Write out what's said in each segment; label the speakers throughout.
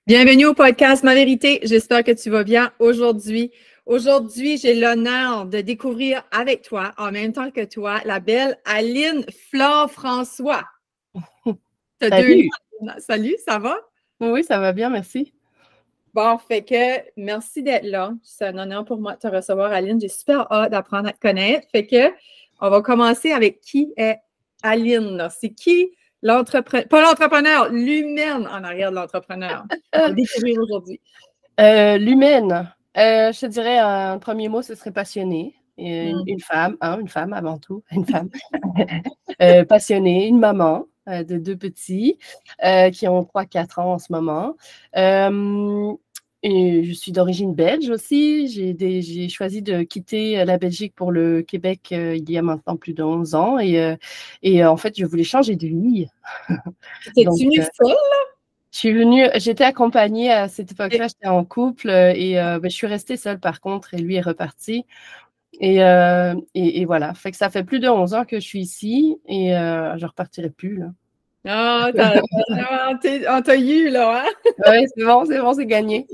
Speaker 1: Bienvenue au podcast Ma Vérité. J'espère que tu vas bien aujourd'hui. Aujourd'hui, j'ai l'honneur de découvrir avec toi, en même temps que toi, la belle Aline Flore-François. T'as
Speaker 2: Salut!
Speaker 1: Salut, ça va?
Speaker 2: Oui, ça va bien, merci.
Speaker 1: Bon, fait que merci d'être là. C'est un honneur pour moi de te recevoir, Aline. J'ai super hâte d'apprendre à te connaître. Fait que on va commencer avec qui est Aline. C'est qui l'entrepreneur, pas l'entrepreneur, l'humaine en arrière de l'entrepreneur. On va découvrir aujourd'hui.
Speaker 2: L'humaine, je te dirais un premier mot, ce serait passionnée. Une femme, une femme avant tout, une femme passionnée, une maman de deux petits qui ont 3-4 ans en ce moment. Et je suis d'origine belge aussi. J'ai choisi de quitter la Belgique pour le Québec il y a maintenant plus de 11 ans. Et en fait, je voulais changer de vie.
Speaker 1: T'es-tu venue seule?
Speaker 2: J'étais accompagnée à cette époque-là, j'étais en couple et je suis restée seule par contre et lui est reparti. Et voilà, fait que ça fait plus de 11 ans que je suis ici et je ne repartirai plus là.
Speaker 1: Ah, on t'a eu là, hein?
Speaker 2: Oui, c'est bon, c'est gagné.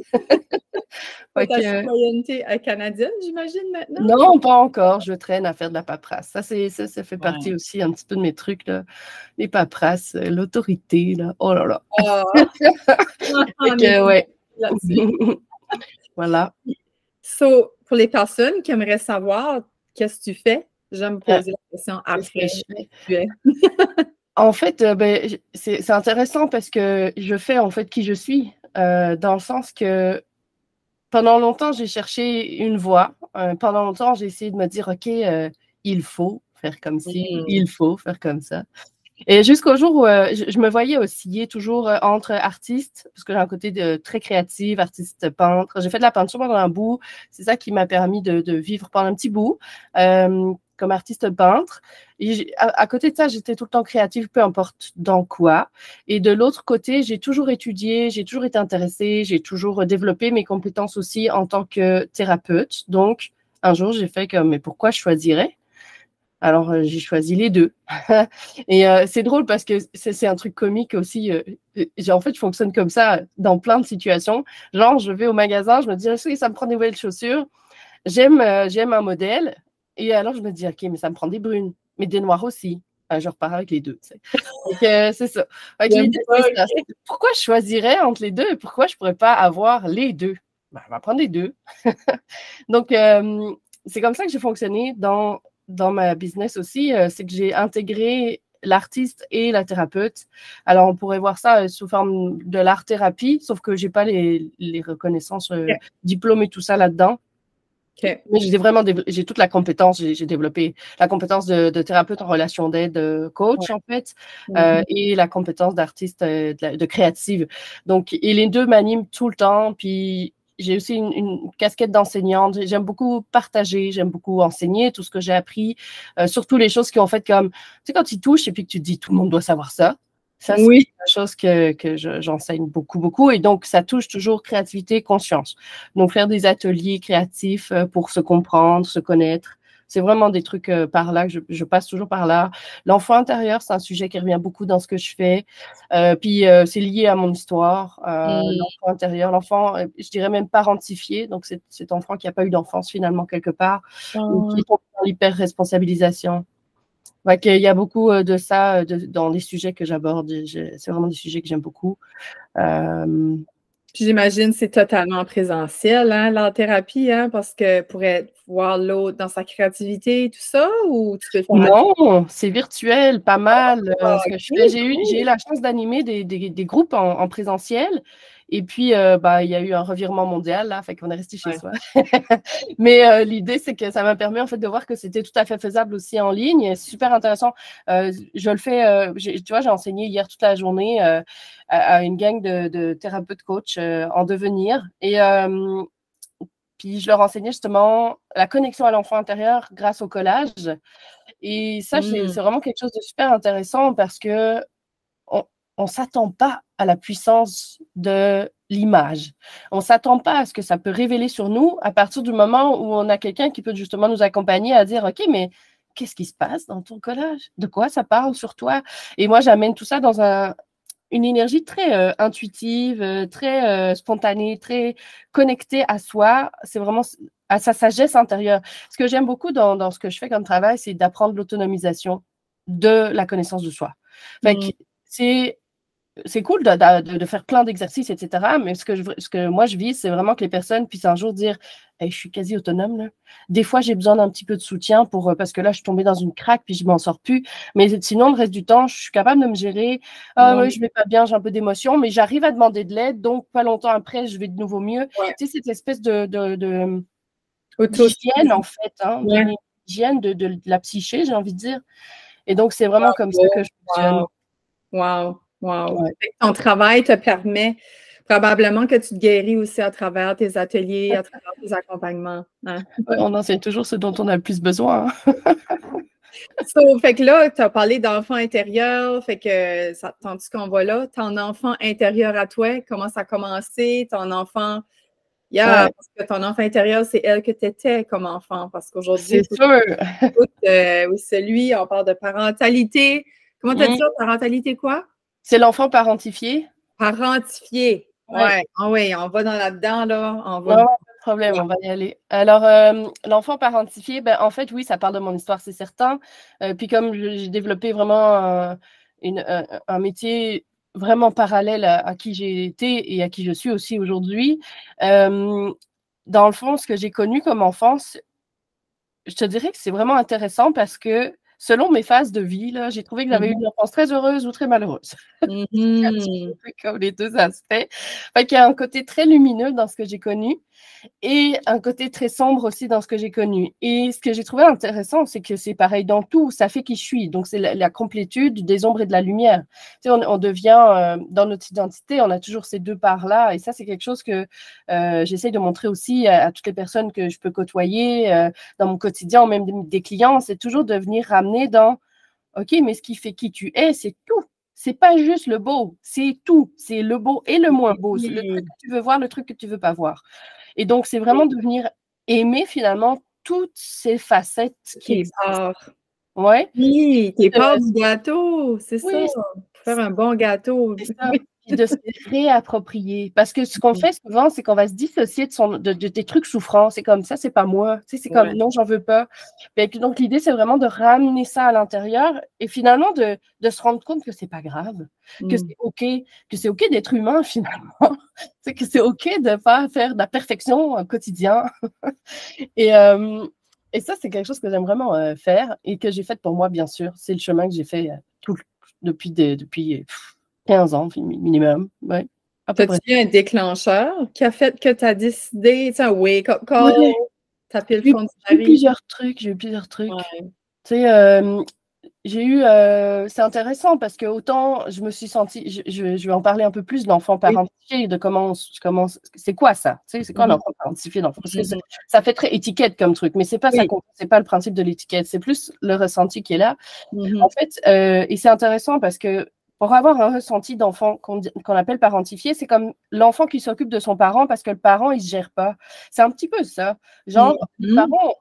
Speaker 1: Ta citoyenneté canadienne, j'imagine, maintenant?
Speaker 2: Non, pas encore. Je traîne à faire de la paperasse. Ça fait partie aussi un petit peu de mes trucs, là. Les paperasses, l'autorité, là. Oh là là. Ouais. Voilà.
Speaker 1: So, pour les personnes qui aimeraient savoir qu'est-ce que tu fais, j'aime poser la question après.
Speaker 2: En fait, c'est intéressant parce que je fais en fait qui je suis, dans le sens que pendant longtemps, j'ai cherché une voie. Pendant longtemps, j'ai essayé de me dire, OK, il faut faire comme ci, il faut faire comme ça. Et jusqu'au jour où je me voyais osciller toujours entre artistes, parce que j'ai un côté très créatif, artiste peintre. J'ai fait de la peinture pendant un bout. C'est ça qui m'a permis de vivre pendant un petit bout comme artiste peintre. Et à côté de ça, j'étais tout le temps créative, peu importe dans quoi. Et de l'autre côté, j'ai toujours étudié, j'ai toujours été intéressée, j'ai toujours développé mes compétences aussi en tant que thérapeute. Donc, un jour, j'ai fait comme, mais pourquoi je choisirais? Alors, j'ai choisi les deux. Et c'est drôle parce que c'est un truc comique aussi. En fait, je fonctionne comme ça dans plein de situations. Genre, je vais au magasin, je me dis, est-ce que ça me prend des nouvelles chaussures? J'aime un modèle. Et alors, je me dis, OK, mais ça me prend des brunes, mais des noires aussi. Je repars avec les deux. Tu sais. Donc, c'est ça. Ça. Pourquoi je choisirais entre les deux et pourquoi je ne pourrais pas avoir les deux? Ben, on va prendre les deux. Donc, c'est comme ça que j'ai fonctionné dans ma business aussi, c'est que j'ai intégré l'artiste et la thérapeute. Alors, on pourrait voir ça sous forme de l'art-thérapie, sauf que je n'ai pas les reconnaissances, diplômes et tout ça là-dedans.
Speaker 1: Okay.
Speaker 2: Mais j'ai toute la compétence, j'ai développé la compétence de thérapeute en relation d'aide, coach en fait, et la compétence d'artiste, de créative. Donc, et les deux m'animent tout le temps, puis j'ai aussi une casquette d'enseignante. J'aime beaucoup partager, j'aime beaucoup enseigner tout ce que j'ai appris, surtout les choses qui ont fait comme, tu sais, quand tu touches et puis que tu te dis tout le monde doit savoir ça. Ça, c'est quelque chose que j'enseigne beaucoup. Et donc, ça touche toujours créativité, conscience. Donc, faire des ateliers créatifs pour se comprendre, se connaître. C'est vraiment des trucs par là que je passe toujours par là. L'enfant intérieur, c'est un sujet qui revient beaucoup dans ce que je fais. Puis, c'est lié à mon histoire. L'enfant intérieur, l'enfant, je dirais même parentifié. Donc, cet enfant qui n'a pas eu d'enfance finalement quelque part, ou qui est dans l'hyper-responsabilisation. Ouais, il y a beaucoup de ça dans les sujets que j'aborde. C'est vraiment des sujets que j'aime beaucoup.
Speaker 1: J'imagine que c'est totalement présentiel, hein, l'art-thérapie, hein, parce que pour voir l'autre dans sa créativité et tout ça, ou tu peux faire...
Speaker 2: Non, c'est virtuel, pas mal. Ce que je fais, j'ai eu la chance d'animer des groupes en présentiel. Et puis, il y a eu un revirement mondial, là, fait qu'on est resté chez soi. Mais l'idée, c'est que ça m'a permis, en fait, de voir que c'était tout à fait faisable aussi en ligne. C'est super intéressant. Je le fais, tu vois, j'ai enseigné hier toute la journée à une gang de thérapeutes coachs en devenir. Et puis, je leur enseignais justement la connexion à l'enfant intérieur grâce au collage. Et ça, c'est vraiment quelque chose de super intéressant parce que on ne s'attend pas à la puissance de l'image. On ne s'attend pas à ce que ça peut révéler sur nous à partir du moment où on a quelqu'un qui peut justement nous accompagner à dire, OK, mais qu'est-ce qui se passe dans ton collage? De quoi ça parle sur toi? Et moi, j'amène tout ça dans un une énergie très intuitive, très spontanée, très connectée à soi. C'est vraiment à sa sagesse intérieure. Ce que j'aime beaucoup dans ce que je fais comme travail, c'est d'apprendre l'autonomisation de la connaissance de soi. Fait que c'est cool de faire plein d'exercices, etc. Mais ce que moi, je vise, c'est vraiment que les personnes puissent un jour dire hey, je suis quasi autonome. Là. Des fois, j'ai besoin d'un petit peu de soutien parce que là, je suis tombée dans une craque puis je m'en sors plus. Mais sinon, le reste du temps, je suis capable de me gérer. Ah oui, je vais pas bien, j'ai un peu d'émotion, mais j'arrive à demander de l'aide. Donc, pas longtemps après, je vais de nouveau mieux.
Speaker 1: Ouais.
Speaker 2: Tu sais, cette espèce d'hygiène, en fait, hein,
Speaker 1: Ouais.
Speaker 2: d'hygiène de la psyché, j'ai envie de dire. Et donc, c'est vraiment comme ça que je fonctionne.
Speaker 1: Wow.
Speaker 2: Ouais.
Speaker 1: Ton travail te permet probablement que tu te guéris aussi à travers tes ateliers, à travers tes accompagnements. Hein?
Speaker 2: Ouais, on enseigne toujours ce dont on a le plus besoin. Hein.
Speaker 1: Fait que là, tu as parlé d'enfant intérieur, fait que ça tandis qu'on va là, ton enfant intérieur à toi, comment ça a commencé, ton enfant,
Speaker 2: Ouais,
Speaker 1: parce que ton enfant intérieur, c'est elle que tu étais comme enfant, parce qu'aujourd'hui,
Speaker 2: c'est sûr.
Speaker 1: oui, celui, on parle de parentalité. Comment tu as dit ça, parentalité quoi?
Speaker 2: C'est l'enfant parentifié.
Speaker 1: Parentifié.
Speaker 2: Ouais.
Speaker 1: Ouais. Ah oui, on va dans là-dedans, là. On va.
Speaker 2: Non, pas de problème, on va y aller. Alors, l'enfant parentifié, ben, en fait, oui, ça parle de mon histoire, c'est certain. Puis comme j'ai développé vraiment un métier vraiment parallèle à qui j'ai été et à qui je suis aussi aujourd'hui, dans le fond, ce que j'ai connu comme enfance, je te dirais que c'est vraiment intéressant parce que selon mes phases de vie, là, j'ai trouvé que j'avais eu une enfance très heureuse ou très malheureuse. Comme les deux aspects. Fait qu'il y a un côté très lumineux dans ce que j'ai connu et un côté très sombre aussi dans ce que j'ai connu. Et ce que j'ai trouvé intéressant, c'est que c'est pareil dans tout, ça fait qui je suis. Donc, c'est la complétude des ombres et de la lumière. Tu sais, on devient, dans notre identité, on a toujours ces deux parts-là. Et ça, c'est quelque chose que j'essaie de montrer aussi à toutes les personnes que je peux côtoyer dans mon quotidien, ou même des clients. C'est toujours de venir ramener dans, OK, mais ce qui fait qui tu es, c'est tout. C'est pas juste le beau, c'est tout. C'est le beau et le moins beau. Le truc que tu veux voir, le truc que tu veux pas voir. Et donc, c'est vraiment de venir aimer finalement toutes ces facettes qui existent. Ouais.
Speaker 1: Oui, tes parts du gâteau, c'est ça.
Speaker 2: Oui,
Speaker 1: Pour faire un bon gâteau.
Speaker 2: c'est ça. Puis de se les réapproprier. Parce que ce qu'on fait souvent, c'est qu'on va se dissocier de tes trucs souffrants. C'est comme ça, c'est pas moi. Tu sais, c'est comme non, j'en veux pas. Donc, l'idée, c'est vraiment de ramener ça à l'intérieur et finalement de se rendre compte que c'est pas grave, que c'est OK d'être humain finalement. C'est que c'est OK de pas faire de la perfection au quotidien. Et, ça, c'est quelque chose que j'aime vraiment faire et que j'ai fait pour moi, bien sûr. C'est le chemin que j'ai fait depuis 15 ans minimum. Ouais, à peu près.
Speaker 1: T'as-tu eu un déclencheur qui a fait que tu as décidé, tu sais, un wake-up call,
Speaker 2: Ouais,
Speaker 1: taper le
Speaker 2: j'ai
Speaker 1: fond du
Speaker 2: eu
Speaker 1: baril?
Speaker 2: plusieurs trucs. J'ai eu plusieurs trucs.
Speaker 1: Ouais.
Speaker 2: Tu sais, c'est intéressant parce que autant je me suis sentie, je vais en parler un peu plus de l'enfant
Speaker 1: Oui.
Speaker 2: parentifié, de comment c'est quoi ça? Tu sais, c'est quoi l'enfant parentifié? Parce que ça fait très étiquette comme truc, mais c'est pas ça, c'est pas le principe de l'étiquette, c'est plus le ressenti qui est là. En fait, et c'est intéressant parce que pour avoir un ressenti d'enfant qu'on appelle parentifié, c'est comme l'enfant qui s'occupe de son parent parce que le parent, il se gère pas. C'est un petit peu ça. Genre, les parents,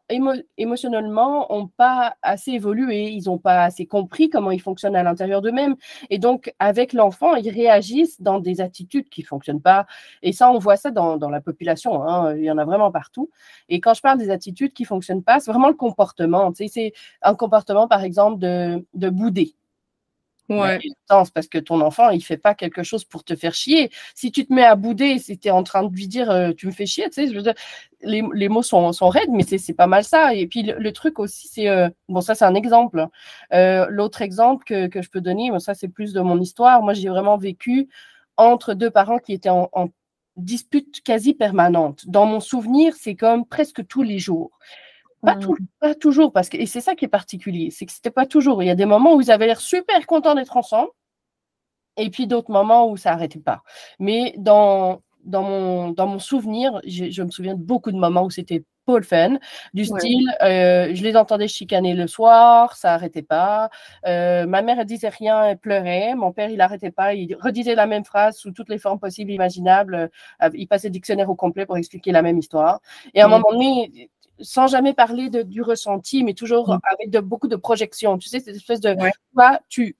Speaker 2: émotionnellement, n'ont pas assez évolué, ils n'ont pas assez compris comment ils fonctionnent à l'intérieur d'eux-mêmes. Et donc, avec l'enfant, ils réagissent dans des attitudes qui ne fonctionnent pas. Et ça, on voit ça dans la population. Hein. Il y en a vraiment partout. Et quand je parle des attitudes qui ne fonctionnent pas, c'est vraiment le comportement. Tu sais, c'est un comportement, par exemple, de bouder.
Speaker 1: Ouais.
Speaker 2: C'est parce que ton enfant, il ne fait pas quelque chose pour te faire chier. Si tu te mets à bouder, si tu es en train de lui dire tu me fais chier, tu sais, je veux dire, les mots sont raides, mais c'est pas mal ça. Et puis le truc aussi, c'est bon, ça c'est un exemple. L'autre exemple que je peux donner, ça c'est plus de mon histoire. Moi, j'ai vraiment vécu entre deux parents qui étaient en dispute quasi permanente. Dans mon souvenir, c'est comme presque tous les jours. Pas toujours, parce que, et c'est ça qui est particulier, c'est que c'était pas toujours. Il y a des moments où ils avaient l'air super contents d'être ensemble, et puis d'autres moments où ça n'arrêtait pas. Mais dans mon souvenir, je me souviens de beaucoup de moments où c'était pas le fun, du style, je les entendais chicaner le soir, ça n'arrêtait pas. Ma mère, elle disait rien, elle pleurait. Mon père, il n'arrêtait pas, il redisait la même phrase sous toutes les formes possibles, imaginables. Il passait le dictionnaire au complet pour expliquer la même histoire. Et à un moment donné, sans jamais parler du ressenti, mais toujours avec beaucoup de projections. Tu sais, cette espèce de toi, tu.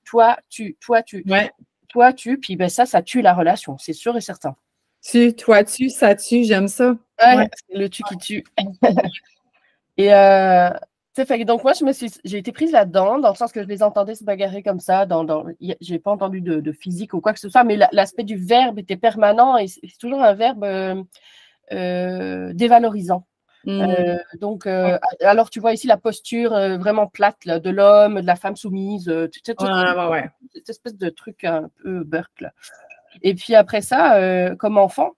Speaker 2: toi, tu, puis ben, ça tue la relation, c'est sûr et certain.
Speaker 1: Toi, tu, ça tue, j'aime ça.
Speaker 2: Ouais, c'est le tu qui tue. Et donc moi, j'ai été prise là-dedans, dans le sens que je les entendais se bagarrer comme ça. J'ai pas entendu de physique ou quoi que ce soit, mais l'aspect du verbe était permanent et c'est toujours un verbe dévalorisant. Alors tu vois ici la posture vraiment plate là, de l'homme, de la femme soumise, cette espèce de truc un peu burk là. Et puis après ça, comme enfant,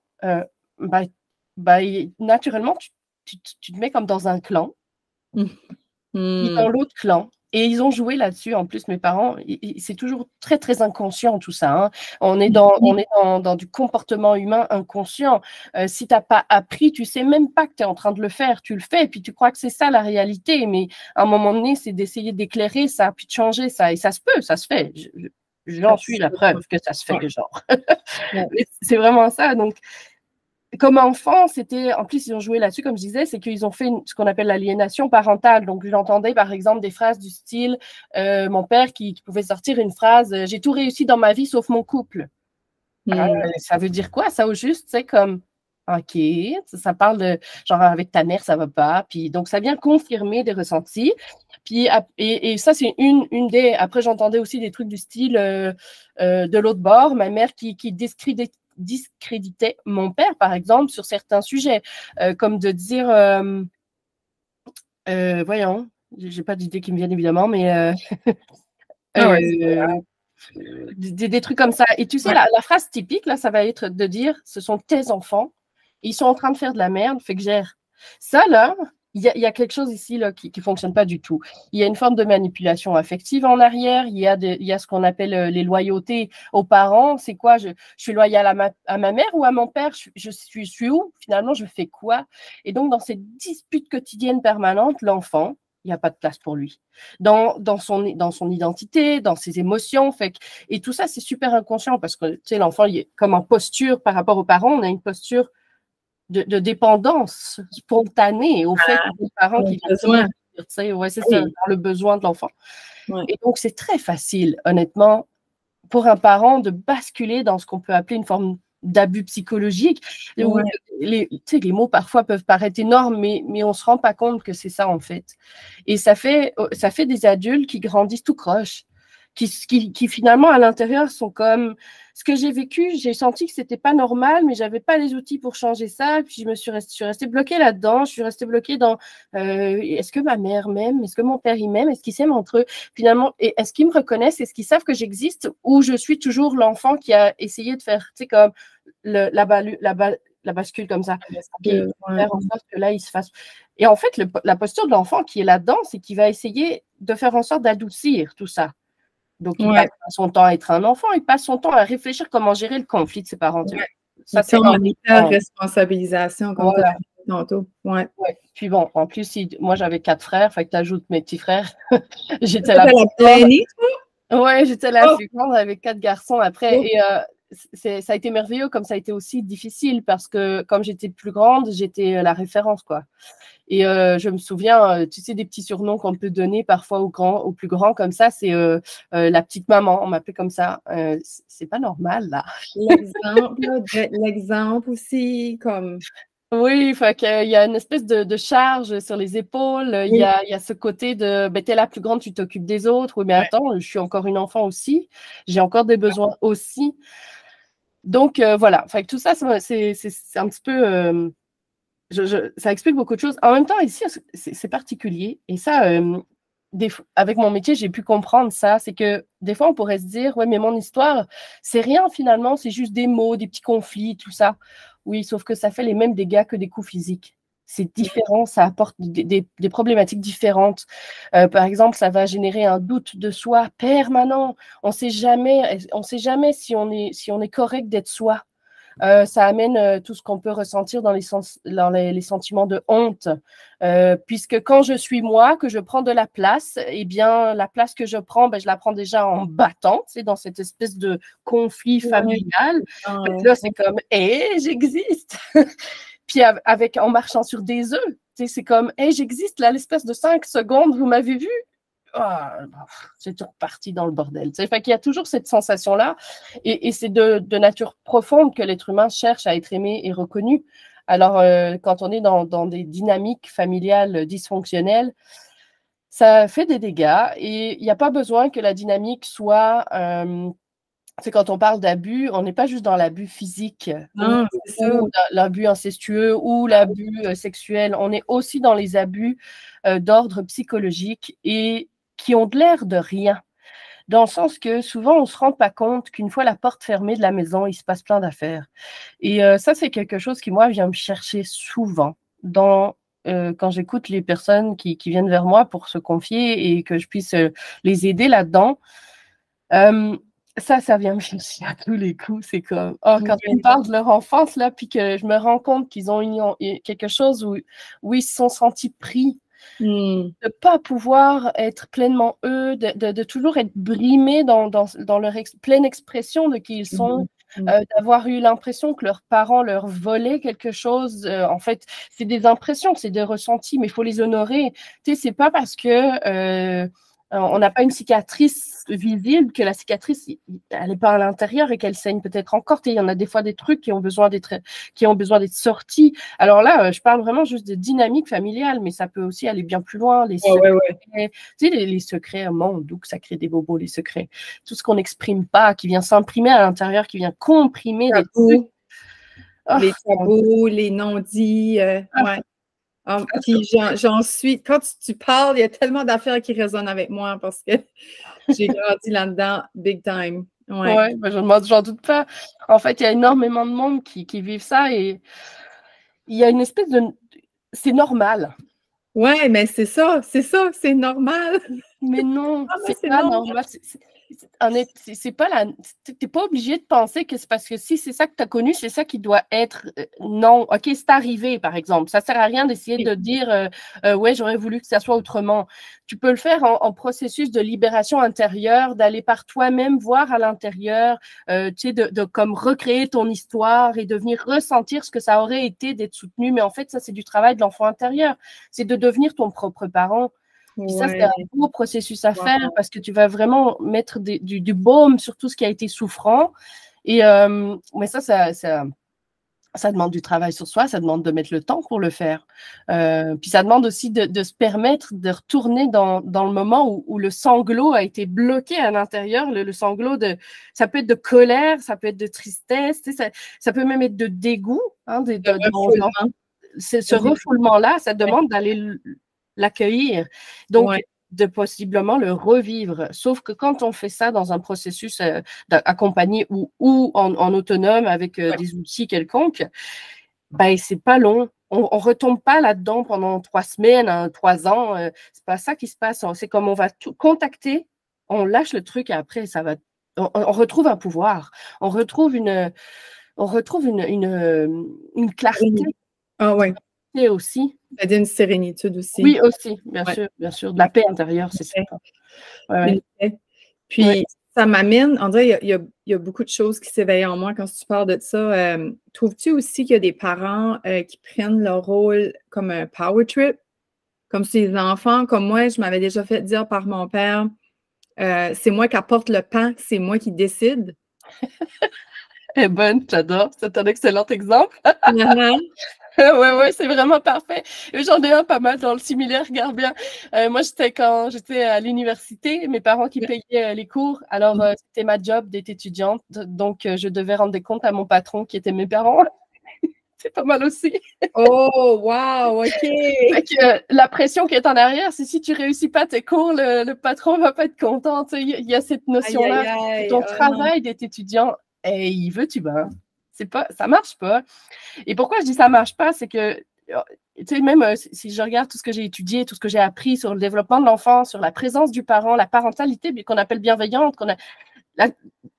Speaker 2: naturellement, tu te mets comme dans un clan, puis dans l'autre clan. Et ils ont joué là-dessus, en plus, mes parents. C'est toujours très, très inconscient, tout ça. Hein. On est dans du comportement humain inconscient. Si tu n'as pas appris, tu ne sais même pas que tu es en train de le faire. Tu le fais, et puis tu crois que c'est ça la réalité. Mais à un moment donné, c'est d'essayer d'éclairer ça, puis de changer ça. Et ça se peut, ça se fait. J'en suis la preuve que ça se fait, genre. C'est vraiment ça. Donc, comme enfant, en plus, ils ont joué là-dessus, comme je disais, c'est qu'ils ont fait ce qu'on appelle l'aliénation parentale. Donc, j'entendais, par exemple, des phrases du style, mon père qui pouvait sortir une phrase, j'ai tout réussi dans ma vie sauf mon couple. Ça veut dire quoi, ça, au juste? C'est comme, OK, ça parle de, genre, avec ta mère, ça va pas. Puis, donc, ça vient confirmer des ressentis. Puis, et ça, c'est une des. Après, j'entendais aussi des trucs du style de l'autre bord, ma mère qui discréditait mon père, par exemple, sur certains sujets, comme de dire, voyons, j'ai pas d'idée qui me viennent évidemment, mais des trucs comme ça. Et tu sais, la phrase typique, là, ça va être de dire, ce sont tes enfants, ils sont en train de faire de la merde, fait que gère. Ça, là, il y a quelque chose ici là, qui ne fonctionne pas du tout. Il y a une forme de manipulation affective en arrière. Il y a ce qu'on appelle les loyautés aux parents. C'est quoi? Je suis loyale à ma mère ou à mon père? Je suis où? Finalement, je fais quoi? Et donc, dans cette dispute quotidienne permanente, l'enfant, il n'y a pas de place pour lui. Dans son identité, dans ses émotions. Et tout ça, c'est super inconscient parce que tu sais, l'enfant, il est comme en posture par rapport aux parents. On a une posture de dépendance spontanée au fait que les parents qui
Speaker 1: besoin.
Speaker 2: C'est ça, le besoin de l'enfant. Et donc, c'est très facile, honnêtement, pour un parent de basculer dans ce qu'on peut appeler une forme d'abus psychologique. Où les mots parfois peuvent paraître énormes, mais on ne se rend pas compte que c'est ça en fait. Et ça fait des adultes qui grandissent tout croche, qui finalement à l'intérieur sont comme ce que j'ai vécu, j'ai senti que c'était pas normal, mais j'avais pas les outils pour changer ça. Puis je suis restée bloquée là-dedans. Je suis restée bloquée dans est-ce que ma mère m'aime, est-ce que mon père il m'aime, est-ce qu'ils s'aiment entre eux finalement, et est-ce qu'ils me reconnaissent, est-ce qu'ils savent que j'existe, ou je suis toujours l'enfant qui a essayé de faire, tu sais, comme la bascule comme ça, faire en sorte que là il se fasse. Et en fait, la posture de l'enfant qui est là-dedans, c'est qu'il va essayer de faire en sorte d'adoucir tout ça. Donc, il passe son temps à être un enfant, il passe son temps à réfléchir comment gérer le conflit de ses parents.
Speaker 1: Ça, c'est en hyper-responsabilisation, comme tu as dit tantôt.
Speaker 2: Puis bon, en plus, moi, j'avais 4 frères, fait que tu ajoutes mes petits frères. J'étais la
Speaker 1: aînée,
Speaker 2: j'étais la plus grande avec 4 garçons après. Et ça a été merveilleux, comme ça a été aussi difficile, parce que comme j'étais plus grande, j'étais la référence, quoi. Et je me souviens, tu sais, des petits surnoms qu'on peut donner parfois aux plus grands comme ça, c'est la petite maman, on m'appelait comme ça. C'est pas normal, là.
Speaker 1: L'exemple aussi, comme...
Speaker 2: Oui, il y a une espèce de charge sur les épaules. Il y a ce côté de, t'es la plus grande, tu t'occupes des autres. Oui, mais attends, je suis encore une enfant aussi. J'ai encore des besoins aussi. Donc, voilà. Tout ça, c'est un petit peu... ça explique beaucoup de choses. En même temps, ici, c'est particulier. Et ça, avec mon métier, j'ai pu comprendre ça. C'est que des fois, on pourrait se dire, ouais, mais mon histoire, c'est rien finalement, c'est juste des mots, des petits conflits, tout ça. Oui, sauf que ça fait les mêmes dégâts que des coups physiques. C'est différent, ça apporte des problématiques différentes. Par exemple, ça va générer un doute de soi permanent. On ne sait jamais si on est correct d'être soi. Ça amène tout ce qu'on peut ressentir dans les sentiments de honte. Puisque quand je suis moi, que je prends de la place, eh bien, la place que je prends, je la prends déjà en battant, tu sais, dans cette espèce de conflit familial. Là, c'est comme, j'existe. Puis en marchant sur des œufs, tu sais, c'est comme, j'existe, là, l'espèce de 5 secondes, vous m'avez vu. ah, c'est tout reparti dans le bordel. Tu sais, fait qu'il y a toujours cette sensation-là, et c'est de nature profonde que l'être humain cherche à être aimé et reconnu. Alors, quand on est dans des dynamiques familiales dysfonctionnelles, ça fait des dégâts, et il n'y a pas besoin que la dynamique soit... c'est quand on parle d'abus, on n'est pas juste dans l'abus physique
Speaker 1: Non, c'est ça.
Speaker 2: ou l'abus incestueux ou l'abus sexuel. On est aussi dans les abus d'ordre psychologique et qui ont de l'air de rien. Dans le sens que souvent, on ne se rend pas compte qu'une fois la porte fermée de la maison, il se passe plein d'affaires. Et ça, c'est quelque chose qui, moi, vient me chercher souvent quand j'écoute les personnes qui viennent vers moi pour se confier et que je puisse les aider là-dedans. Ça vient me chercher à tous les coups. C'est comme, quand ils me parlent de leur enfance, là, puis que je me rends compte qu'ils ont quelque chose où ils se sont sentis pris, de ne pas pouvoir être pleinement eux, de toujours être brimés dans leur pleine expression de qui ils sont, d'avoir eu l'impression que leurs parents leur volaient quelque chose. En fait, c'est des impressions, c'est des ressentis, mais il faut les honorer. Tu sais, c'est pas parce que on n'a pas une cicatrice visible que la cicatrice, elle n'est pas à l'intérieur et qu'elle saigne peut-être encore. Il y en a des fois des trucs qui ont besoin d'être sortis. Alors là, je parle vraiment juste de dynamique familiale, mais ça peut aussi aller bien plus loin. Les secrets, tu sais, les secrets, d'où que ça crée des bobos, les secrets. Tout ce qu'on n'exprime pas, qui vient s'imprimer à l'intérieur, qui vient comprimer des trucs.
Speaker 1: Les tabous, les non-dits. Ouais. Puis j'en suis. Quand tu parles, il y a tellement d'affaires qui résonnent avec moi parce que j'ai grandi là-dedans big time.
Speaker 2: Ouais, j'en doute pas. En fait, il y a énormément de monde qui vivent ça, et il y a une espèce de... C'est normal.
Speaker 1: Ouais, mais c'est ça, c'est normal.
Speaker 2: Mais non, c'est pas normal. T'es pas obligé de penser que c'est parce que si c'est ça que tu as connu, c'est ça qui doit être. Non, ok, c'est arrivé, par exemple. Ça sert à rien d'essayer de dire ouais, j'aurais voulu que ça soit autrement. Tu peux le faire en processus de libération intérieure, d'aller par toi-même voir à l'intérieur, tu sais, de comme recréer ton histoire et de venir ressentir ce que ça aurait été d'être soutenu. Mais en fait, ça, c'est du travail de l'enfant intérieur. C'est de devenir ton propre parent. Puis ça, c'est un beau processus à faire parce que tu vas vraiment mettre du baume sur tout ce qui a été souffrant. Et, mais ça demande du travail sur soi, ça demande de mettre le temps pour le faire. Puis ça demande aussi de se permettre de retourner dans le moment où le sanglot a été bloqué à l'intérieur. Le sanglot, ça peut être de colère, ça peut être de tristesse, tu sais, ça peut même être de dégoût. Hein, ce refoulement-là, ça demande d'aller l'accueillir. Donc, de possiblement le revivre. Sauf que quand on fait ça dans un processus accompagné ou en autonome avec des outils quelconques, ben, c'est pas long. On ne retombe pas là-dedans pendant 3 semaines, 3 ans. C'est pas ça qui se passe. C'est comme on va tout contacter, on lâche le truc et après, ça va. On retrouve un pouvoir. On retrouve une clarté.
Speaker 1: Ah ouais.
Speaker 2: Aussi.
Speaker 1: C'est une sérénitude aussi.
Speaker 2: Oui, aussi, bien sûr. De la paix intérieure, c'est ça.
Speaker 1: Puis, ça m'amène, on dirait il y a beaucoup de choses qui s'éveillent en moi quand tu parles de ça. Trouves-tu aussi qu'il y a des parents qui prennent leur rôle comme un power trip? Comme si les enfants, comme moi, je m'avais déjà fait dire par mon père, c'est moi qui apporte le pain, c'est moi qui décide.
Speaker 2: Eh bonne, j'adore. C'est un excellent exemple. Oui, c'est vraiment parfait. J'en ai un pas mal dans le similaire, regarde bien. Moi, quand j'étais à l'université, mes parents qui payaient les cours. Alors, c'était ma job d'être étudiante. Donc, je devais rendre des comptes à mon patron qui était mes parents. C'est pas mal aussi.
Speaker 1: Oh, wow, OK.
Speaker 2: Fait que, la pression qui est en arrière, c'est si tu réussis pas tes cours, le patron va pas être content. Il y a cette notion-là. Ton travail d'être étudiant, il veut, tu vas. Ça marche pas. Et pourquoi je dis ça marche pas, c'est que, tu sais, même si je regarde tout ce que j'ai étudié, tout ce que j'ai appris sur le développement de l'enfant, sur la présence du parent, la parentalité qu'on appelle bienveillante,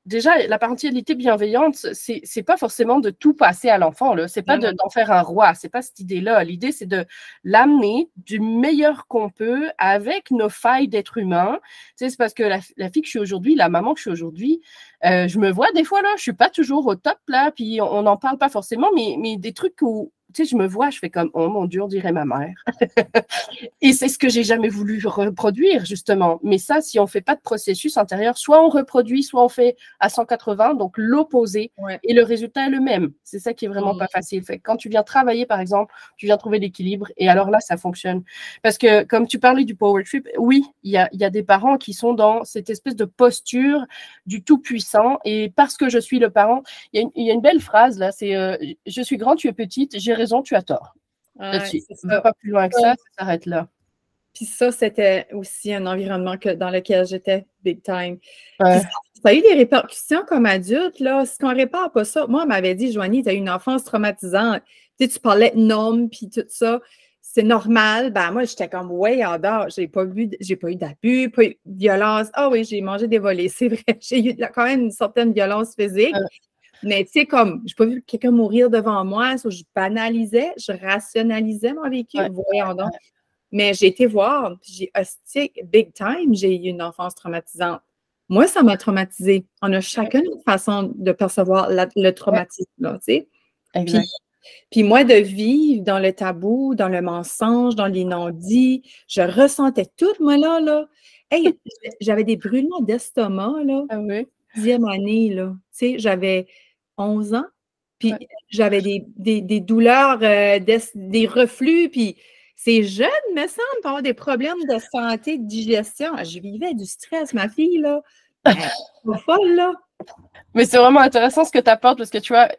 Speaker 2: déjà, la parentalité bienveillante, c'est pas forcément de tout passer à l'enfant, là. C'est pas d'en faire un roi, c'est pas cette idée-là. L'idée, c'est de l'amener du meilleur qu'on peut avec nos failles d'être humain. Tu sais, c'est parce que la fille que je suis aujourd'hui, la maman que je suis aujourd'hui, je me vois des fois, là, je suis pas toujours au top, là, puis on n'en parle pas forcément, mais des trucs où, tu sais, je me vois, je fais comme, oh mon Dieu, on dirait ma mère. Et c'est ce que j'ai jamais voulu reproduire, justement. Mais ça, si on fait pas de processus intérieur, soit on reproduit, soit on fait à 180, donc l'opposé, et le résultat est le même. C'est ça qui est vraiment pas facile. Fait que quand tu viens travailler, par exemple, tu viens trouver l'équilibre, et alors là, ça fonctionne. Parce que, comme tu parlais du power trip, oui, il y a des parents qui sont dans cette espèce de posture du tout-puissant, et parce que je suis le parent, il y a une belle phrase, là, c'est je suis grande, tu es petite, j'ai raison, tu as tort. Là-dessus. Pas plus loin que ça s'arrête là.
Speaker 1: Puis ça, c'était aussi un environnement dans lequel j'étais big time.
Speaker 2: Ouais.
Speaker 1: Ça a eu des répercussions comme adulte, là. Si on répare pas ça, moi, on m'avait dit, Joanie, tu as eu une enfance traumatisante. Tu sais, tu parlais de normes, puis tout ça. C'est normal. Ben, moi, j'étais comme, ouais, en dehors, j'ai pas eu d'abus, pas eu de violence. Ah oui, j'ai mangé des volets, c'est vrai. J'ai eu quand même une certaine violence physique. Mais tu sais, comme, j'ai pas vu quelqu'un mourir devant moi, je banalisais, je rationalisais mon vécu. Voyons donc. Mais j'ai été voir, puis j'ai hostie, big time, j'ai eu une enfance traumatisante. Moi, ça m'a traumatisée. On a chacun une façon de percevoir le traumatisme, là, tu sais. Puis moi, de vivre dans le tabou, dans le mensonge, dans les non-dits, je ressentais tout, moi, là. Hey, j'avais des brûlements d'estomac, là.
Speaker 2: Ah oui.
Speaker 1: 10e année, là. Tu sais, j'avais 11 ans, puis j'avais des douleurs, des reflux, puis c'est jeune, me semble, pour avoir des problèmes de santé, de digestion. Je vivais du stress, ma fille, là. Elle est folle, là.
Speaker 2: Mais c'est vraiment intéressant ce que tu apportes, parce que tu vois,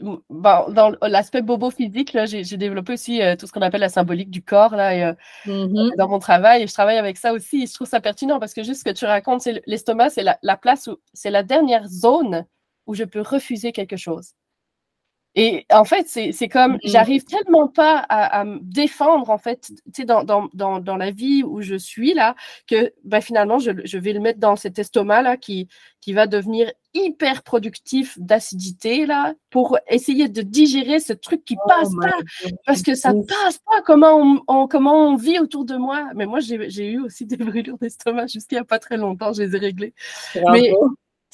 Speaker 2: dans l'aspect bobo physique, là, j'ai développé aussi tout ce qu'on appelle la symbolique du corps là, dans mon travail, et je travaille avec ça aussi, et je trouve ça pertinent parce que juste ce que tu racontes, c'est l'estomac, c'est la place où c'est la dernière zone où je peux refuser quelque chose. Et en fait, c'est comme, j'arrive tellement pas à me défendre, en fait, tu sais, dans la vie où je suis là, que ben, finalement, je vais le mettre dans cet estomac-là qui va devenir hyper productif d'acidité, là, pour essayer de digérer ce truc qui passe pas, parce que ça passe pas, comment on vit autour de moi. Mais moi, j'ai eu aussi des brûlures d'estomac jusqu'il y a pas très longtemps, je les ai réglées. Mais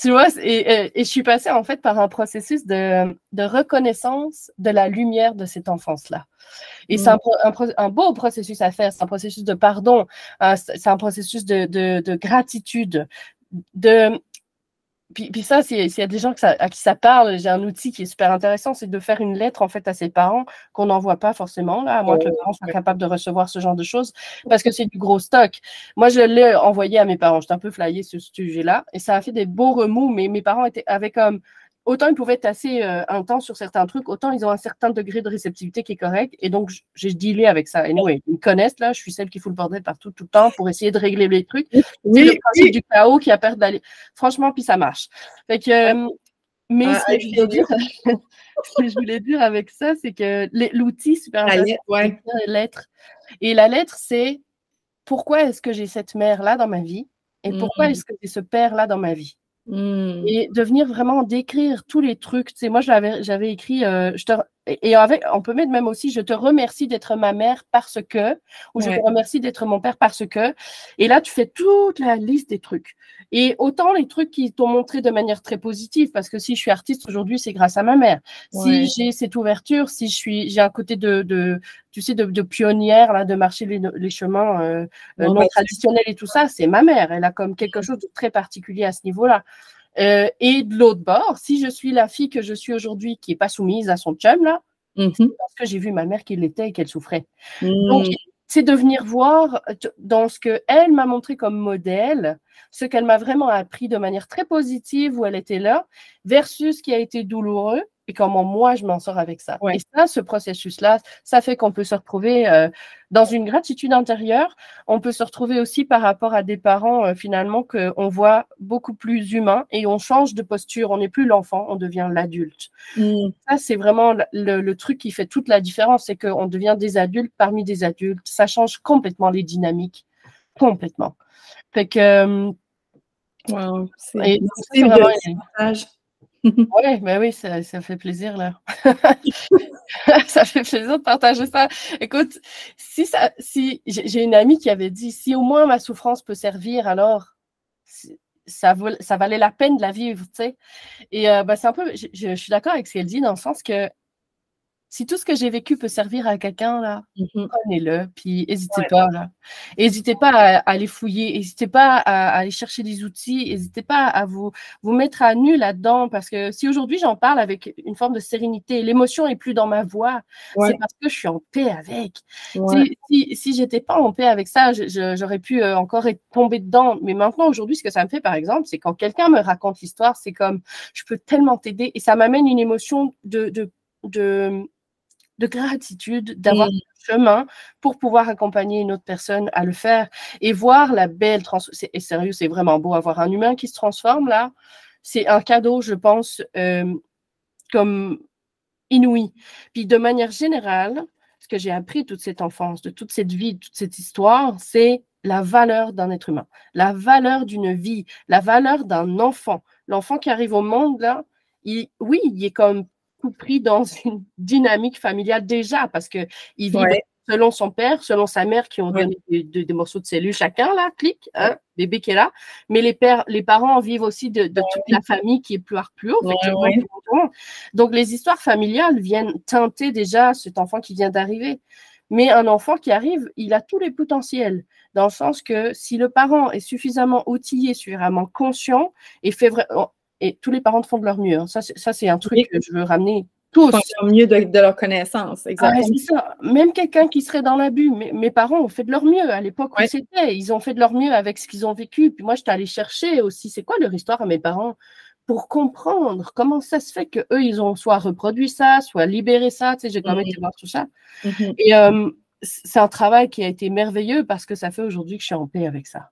Speaker 2: tu vois, et je suis passée en fait par un processus de reconnaissance de la lumière de cette enfance-là. Et c'est un beau processus à faire, c'est un processus de pardon, c'est un processus de gratitude, Puis ça, s'il y a des gens à qui ça parle, j'ai un outil qui est super intéressant, c'est de faire une lettre en fait à ses parents qu'on n'envoie pas forcément, là, à moins que le parent soit capable de recevoir ce genre de choses, parce que c'est du gros stock. Moi, je l'ai envoyé à mes parents, j'étais un peu flyée sur ce sujet-là, et ça a fait des beaux remous, mais mes parents avaient comme... Autant ils pouvaient être assez intenses sur certains trucs, autant ils ont un certain degré de réceptivité qui est correct. Et donc, j'ai dealé avec ça. Anyway, ils me connaissent, là. Je suis celle qui fout le bordel partout, tout le temps, pour essayer de régler les trucs. C'est le principe du chaos qui a peur d'aller. Franchement, puis ça marche. Fait que, mais ce que je voulais dire avec ça, c'est que l'outil super intéressant, c'est la lettre. Et la lettre, c'est pourquoi est-ce que j'ai cette mère-là dans ma vie et pourquoi est-ce que j'ai ce père-là dans ma vie. Et de venir vraiment décrire tous les trucs. Tu sais, moi, j'avais écrit, on peut mettre même aussi, je te remercie d'être ma mère parce que, ou je te remercie d'être mon père parce que. Et là, tu fais toute la liste des trucs. Et autant les trucs qui t'ont montré de manière très positive, parce que si je suis artiste aujourd'hui, c'est grâce à ma mère. Si j'ai cette ouverture, si j'ai un côté tu sais, de pionnière, là, de marcher les chemins non traditionnels et tout ça, c'est ma mère. Elle a comme quelque chose de très particulier à ce niveau-là. Et de l'autre bord, si je suis la fille que je suis aujourd'hui, qui n'est pas soumise à son chum, là, c'est parce que j'ai vu ma mère qui l'était et qu'elle souffrait. Donc, c'est de venir voir dans ce qu'elle m'a montré comme modèle, ce qu'elle m'a vraiment appris de manière très positive, où elle était là, versus ce qui a été douloureux, et comment moi, je m'en sors avec ça. Et ça, ce processus-là, ça fait qu'on peut se retrouver dans une gratitude intérieure. On peut se retrouver aussi par rapport à des parents, finalement, qu'on voit beaucoup plus humains, et on change de posture. On n'est plus l'enfant, on devient l'adulte. Ça, c'est vraiment le truc qui fait toute la différence, c'est qu'on devient des adultes parmi des adultes. Ça change complètement les dynamiques. Complètement. Fait que... c'est vraiment... Oui, ben oui, ça fait plaisir, là. Ça fait plaisir de partager ça. Écoute, si j'ai une amie qui avait dit, si au moins ma souffrance peut servir, alors ça valait la peine de la vivre, tu sais. Et ben, c'est un peu, je suis d'accord avec ce qu'elle dit, dans le sens que Si tout ce que j'ai vécu peut servir à quelqu'un, là, prenez-le, puis n'hésitez
Speaker 1: Ouais.
Speaker 2: pas, là. N'hésitez pas à aller fouiller, n'hésitez pas à aller chercher des outils, n'hésitez pas à vous mettre à nu là-dedans, parce que si aujourd'hui j'en parle avec une forme de sérénité, l'émotion est plus dans ma voix, c'est parce que je suis en paix avec.
Speaker 1: Ouais.
Speaker 2: Si j'étais pas en paix avec ça, j'aurais pu encore être tombée dedans. Mais maintenant, aujourd'hui, ce que ça me fait, par exemple, c'est quand quelqu'un me raconte l'histoire, c'est comme, je peux tellement t'aider, et ça m'amène une émotion de gratitude, d'avoir un chemin pour pouvoir accompagner une autre personne à le faire et voir la belle transformation. Et sérieux, c'est vraiment beau avoir un humain qui se transforme là. C'est un cadeau, je pense, comme inouï. Puis de manière générale, ce que j'ai appris toute cette enfance, de toute cette vie, de toute cette histoire, c'est la valeur d'un être humain, la valeur d'une vie, la valeur d'un enfant. L'enfant qui arrive au monde, là, oui, il est comme tout pris dans une dynamique familiale déjà, parce qu'il vit selon son père, selon sa mère, qui ont donné des morceaux de cellules chacun, là, clic, hein, bébé qui est là. Mais les parents vivent aussi de toute la famille qui est plus haut. Donc, les histoires familiales viennent teinter déjà cet enfant qui vient d'arriver. Mais un enfant qui arrive, il a tous les potentiels, dans le sens que si le parent est suffisamment outillé, suffisamment conscient, et tous les parents font de leur mieux. Hein. Ça, c'est un truc que je veux ramener tous.
Speaker 1: Ils font mieux de leur connaissance, exactement.
Speaker 2: C'est ça. Même quelqu'un qui serait dans l'abus, mes parents ont fait de leur mieux à l'époque où c'était. Ils ont fait de leur mieux avec ce qu'ils ont vécu. Puis moi, j'étais allée chercher aussi, c'est quoi leur histoire à mes parents pour comprendre comment ça se fait qu'eux, ils ont soit reproduit ça, soit libéré ça. Tu sais, j'ai quand même été voir tout ça. Et c'est un travail qui a été merveilleux parce que ça fait aujourd'hui que je suis en paix avec ça.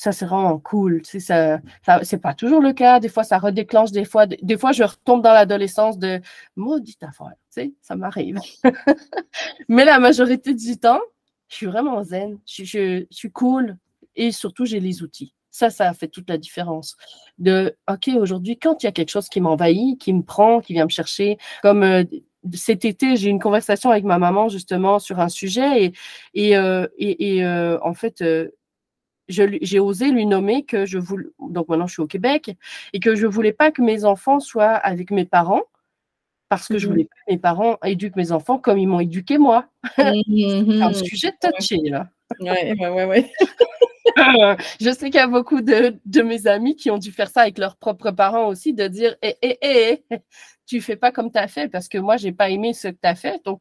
Speaker 2: Ça, c'est vraiment cool. Tu sais, c'est pas toujours le cas. Des fois, ça redéclenche. Des fois, je retombe dans l'adolescence de maudite affaire. Tu sais, ça m'arrive. Mais la majorité du temps, je suis vraiment zen. Je suis cool. Et surtout, j'ai les outils. Ça fait toute la différence. OK, aujourd'hui, quand il y a quelque chose qui m'envahit, qui me prend, qui vient me chercher, comme cet été, j'ai eu une conversation avec ma maman, justement, sur un sujet. Et en fait, j'ai osé lui nommer que je voulais, donc maintenant je suis au Québec, et que je ne voulais pas que mes enfants soient avec mes parents, parce que je ne voulais pas que mes parents éduquent mes enfants comme ils m'ont éduqué moi. C'est un sujet touché, là.
Speaker 1: Oui.
Speaker 2: Je sais qu'il y a beaucoup de mes amis qui ont dû faire ça avec leurs propres parents aussi, de dire tu ne fais pas comme tu as fait, parce que moi, je n'ai pas aimé ce que tu as fait. Donc,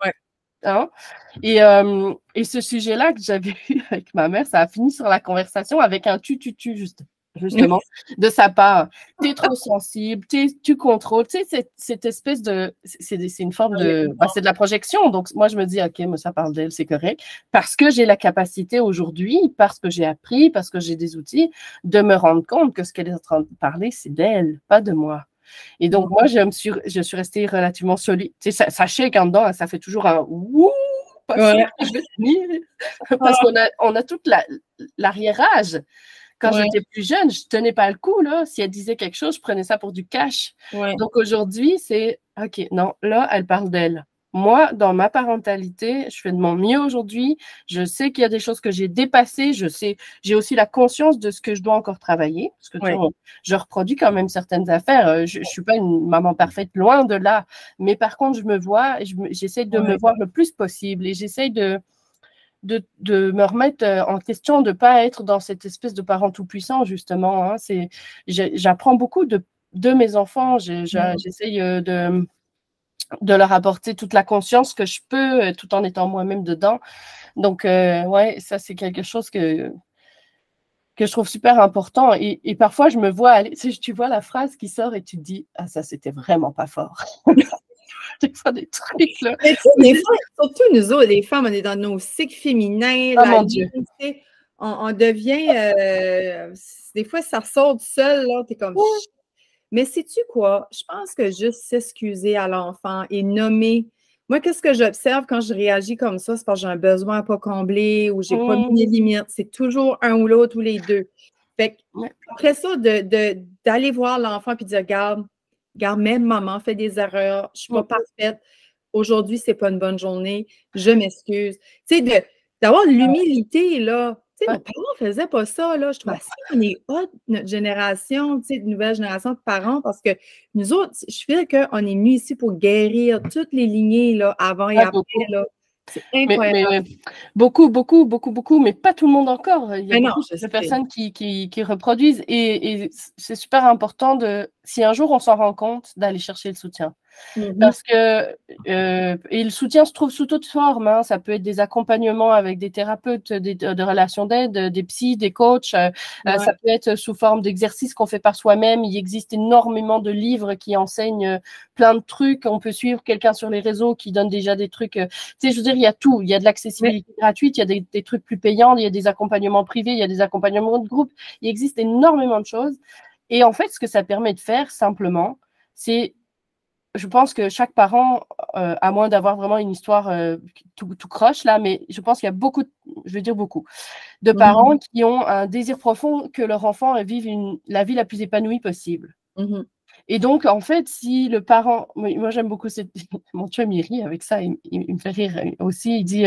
Speaker 2: hein? Et ce sujet-là que j'avais eu avec ma mère, ça a fini sur la conversation avec un justement, de sa part. Tu es trop sensible, tu contrôles. Tu sais, cette espèce de... C'est une forme de... c'est de la projection. Donc, moi, je me dis, OK, mais ça parle d'elle, c'est correct. Parce que j'ai la capacité aujourd'hui, parce que j'ai appris, parce que j'ai des outils, de me rendre compte que ce qu'elle est en train de parler, c'est d'elle, pas de moi. Et donc, moi, je suis restée relativement solide. Tu sais, ça shake en dedans, ça fait toujours un « wouh » parce qu'on a toute l'arrière-âge. Quand j'étais plus jeune, je ne tenais pas le coup. Là. Si elle disait quelque chose, je prenais ça pour du cash. Donc, aujourd'hui, c'est « OK, non, là, elle parle d'elle. » Moi, dans ma parentalité, je fais de mon mieux aujourd'hui. Je sais qu'il y a des choses que j'ai dépassées. J'ai aussi la conscience de ce que je dois encore travailler. Parce que je reproduis quand même certaines affaires. Je ne suis pas une maman parfaite, loin de là. Mais par contre, je me vois, j'essaie de me voir le plus possible et j'essaie de me remettre en question, de ne pas être dans cette espèce de parent tout-puissant, justement. Hein. J'apprends beaucoup de mes enfants. J'essaye de leur apporter toute la conscience que je peux, tout en étant moi-même dedans. Donc, ça, c'est quelque chose que je trouve super important. Et parfois, je me vois aller, tu vois la phrase qui sort et tu te dis, ah, ça, c'était vraiment pas fort. Des fois, des trucs, là.
Speaker 1: Mais tu sais, des fois, surtout nous autres, les femmes, on est dans nos cycles féminins.
Speaker 2: Oh, mon Dieu.
Speaker 1: On devient... des fois, ça ressort du seul, là, t'es comme... Mais sais-tu quoi? Je pense que juste s'excuser à l'enfant et nommer. Moi, qu'est-ce que j'observe quand je réagis comme ça? C'est parce que j'ai un besoin à pas combler ou j'ai pas mis mes limites. C'est toujours un ou l'autre ou les deux. Fait que, après ça, d'aller voir l'enfant et dire, regarde, même maman fait des erreurs, je suis pas parfaite. Aujourd'hui, c'est pas une bonne journée. Je m'excuse. Tu sais, d'avoir l'humilité, là. Tu sais, nos parents ne faisaient pas ça, là. Je trouve assez qu'on est hot, notre génération, tu sais, de nouvelle génération de parents, parce que nous autres, je fais qu'on est venus ici pour guérir toutes les lignées, là, avant et après, là. C'est incroyable.
Speaker 2: Mais beaucoup, beaucoup, beaucoup, beaucoup, mais pas tout le monde encore. Il y a
Speaker 1: Mais non,
Speaker 2: beaucoup
Speaker 1: je
Speaker 2: de
Speaker 1: sais.
Speaker 2: personnes qui reproduisent et c'est super important si un jour on s'en rend compte, d'aller chercher le soutien. Parce que et le soutien se trouve sous toute forme. Hein. Ça peut être des accompagnements avec des thérapeutes, de relations d'aide, des psys, des coachs. Ça peut être sous forme d'exercices qu'on fait par soi-même. Il existe énormément de livres qui enseignent plein de trucs. On peut suivre quelqu'un sur les réseaux qui donne déjà des trucs. Tu sais, je veux dire, il y a tout. Il y a de l'accessibilité gratuite, il y a des trucs plus payants, il y a des accompagnements privés, il y a des accompagnements de groupe. Il existe énormément de choses. Et en fait, ce que ça permet de faire, simplement, c'est je pense que chaque parent, à moins d'avoir vraiment une histoire tout croche là, mais je pense qu'il y a beaucoup, je veux dire beaucoup, de parents qui ont un désir profond que leur enfant vive la vie la plus épanouie possible. Et donc, en fait, si le parent, moi j'aime beaucoup mon chum il rit avec ça, il me fait rire aussi. Il dit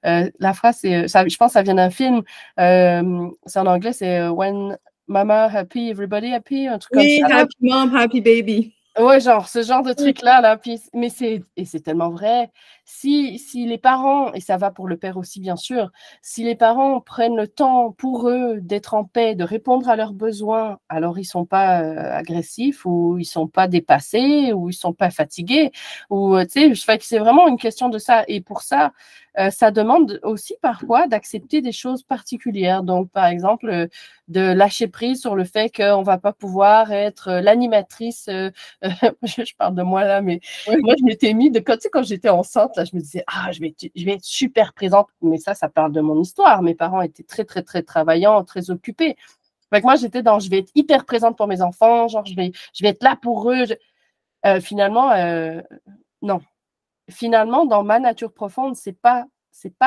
Speaker 2: la phrase, je pense que ça vient d'un film, c'est en anglais, c'est When Mama happy, everybody happy, un truc comme ça.
Speaker 1: Oui, happy mom, happy baby.
Speaker 2: Ouais, genre, ce genre de truc-là, puis, mais c'est tellement vrai. Si les parents, et ça va pour le père aussi, bien sûr, si les parents prennent le temps pour eux d'être en paix, de répondre à leurs besoins, alors ils sont pas agressifs, ou ils sont pas dépassés, ou ils sont pas fatigués, ou, tu sais, c'est vraiment une question de ça. Et pour ça, ça demande aussi parfois d'accepter des choses particulières. Donc, par exemple, de lâcher prise sur le fait qu'on va pas pouvoir être l'animatrice. Je parle de moi là, mais moi, je m'étais mis quand j'étais enceinte, là, je me disais, je vais être super présente. Mais ça parle de mon histoire. Mes parents étaient très, très, très travaillants, très occupés. Fait que moi, j'étais je vais être hyper présente pour mes enfants, genre, je vais être là pour eux. Finalement, non. Finalement, dans ma nature profonde, c'est pas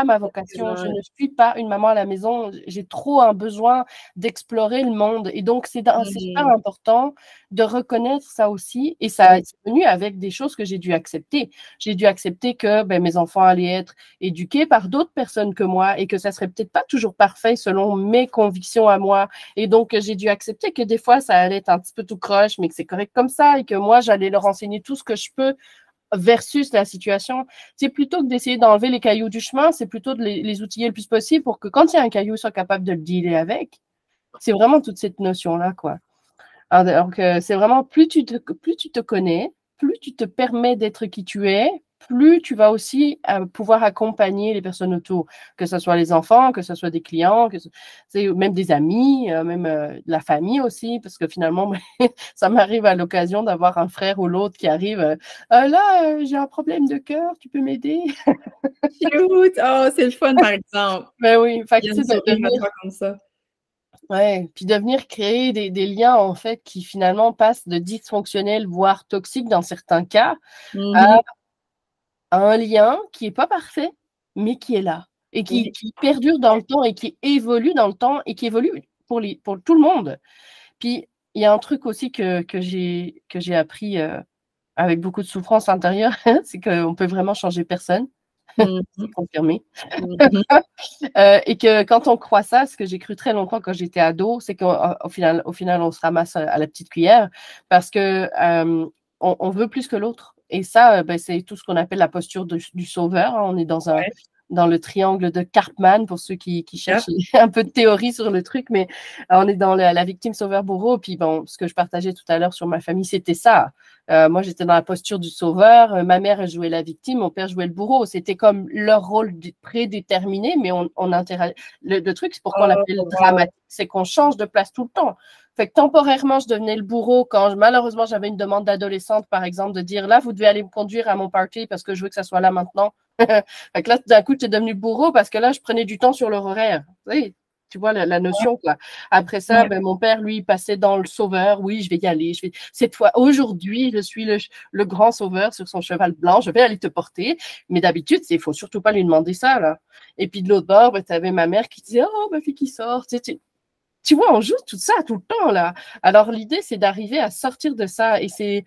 Speaker 2: ma vocation. Je ne suis pas une maman à la maison. J'ai trop un besoin d'explorer le monde. Et donc, c'est super important de reconnaître ça aussi. Et ça est venu avec des choses que j'ai dû accepter. J'ai dû accepter que mes enfants allaient être éduqués par d'autres personnes que moi et que ça serait peut-être pas toujours parfait selon mes convictions à moi. Et donc, j'ai dû accepter que des fois, ça allait être un petit peu tout croche, mais que c'est correct comme ça et que moi, j'allais leur enseigner tout ce que je peux versus la situation. C'est plutôt que d'essayer d'enlever les cailloux du chemin, c'est plutôt de les outiller le plus possible pour que quand il y a un caillou, ils soient capables de le dealer avec. C'est vraiment toute cette notion-là, quoi. Alors que c'est vraiment, plus tu te connais, plus tu te permets d'être qui tu es, plus tu vas aussi pouvoir accompagner les personnes autour, que ce soit les enfants, que ce soit des clients, même des amis, même de la famille aussi, parce que finalement, ça m'arrive à l'occasion d'avoir un frère ou l'autre qui arrive, là, j'ai un problème de cœur, tu peux m'aider?
Speaker 1: Cute! Oh, c'est le fun, par exemple.
Speaker 2: Ben oui, fait que,
Speaker 1: Il y a une sourire comme ça.
Speaker 2: Ouais, puis de venir créer des liens, en fait, qui finalement passent de dysfonctionnels, voire toxiques dans certains cas, à un lien qui n'est pas parfait, mais qui est là, et qui perdure dans le temps, et qui évolue dans le temps, et qui évolue pour tout le monde. Puis, il y a un truc aussi que j'ai appris avec beaucoup de souffrance intérieure, c'est qu'on peut vraiment changer personne. C'est confirmé. Et que quand on croit ça, ce que j'ai cru très longtemps quand j'étais ado, c'est qu'au final, on se ramasse à la petite cuillère parce que on veut plus que l'autre. Et ça, c'est tout ce qu'on appelle la posture du sauveur. Hein. On est dans le triangle de Karpman, pour ceux qui cherchent un peu de théorie sur le truc, mais on est dans la victime sauveur bourreau. Puis bon, ce que je partageais tout à l'heure sur ma famille, c'était ça. Moi, j'étais dans la posture du sauveur. Ma mère, elle jouait la victime. Mon père jouait le bourreau. C'était comme leur rôle prédéterminé, mais on interagit. Le truc, c'est pourquoi on l'appelle dramatique, c'est qu'on change de place tout le temps. Fait que temporairement, je devenais le bourreau quand malheureusement j'avais une demande d'adolescente, par exemple, de dire là, vous devez aller me conduire à mon party parce que je veux que ça soit là maintenant. Fait que là, d'un coup, tu es devenu le bourreau parce que là, je prenais du temps sur leur horaire. Oui, tu vois la notion, quoi. Après ça, mon père, lui, passait dans le sauveur. Oui, je vais y aller. Cette fois, aujourd'hui, je suis le grand sauveur sur son cheval blanc. Je vais aller te porter. Mais d'habitude, il ne faut surtout pas lui demander ça, là. Et puis de l'autre bord, tu avais ma mère qui disait oh, ma fille qui sort. Tu vois, on joue tout ça tout le temps, là. Alors, l'idée, c'est d'arriver à sortir de ça. Et c'est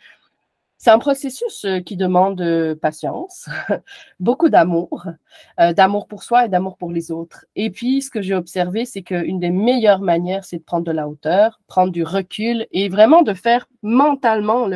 Speaker 2: C'est un processus qui demande patience, beaucoup d'amour pour soi et d'amour pour les autres. Et puis, ce que j'ai observé, c'est qu'une des meilleures manières, c'est de prendre de la hauteur, prendre du recul et vraiment de faire mentalement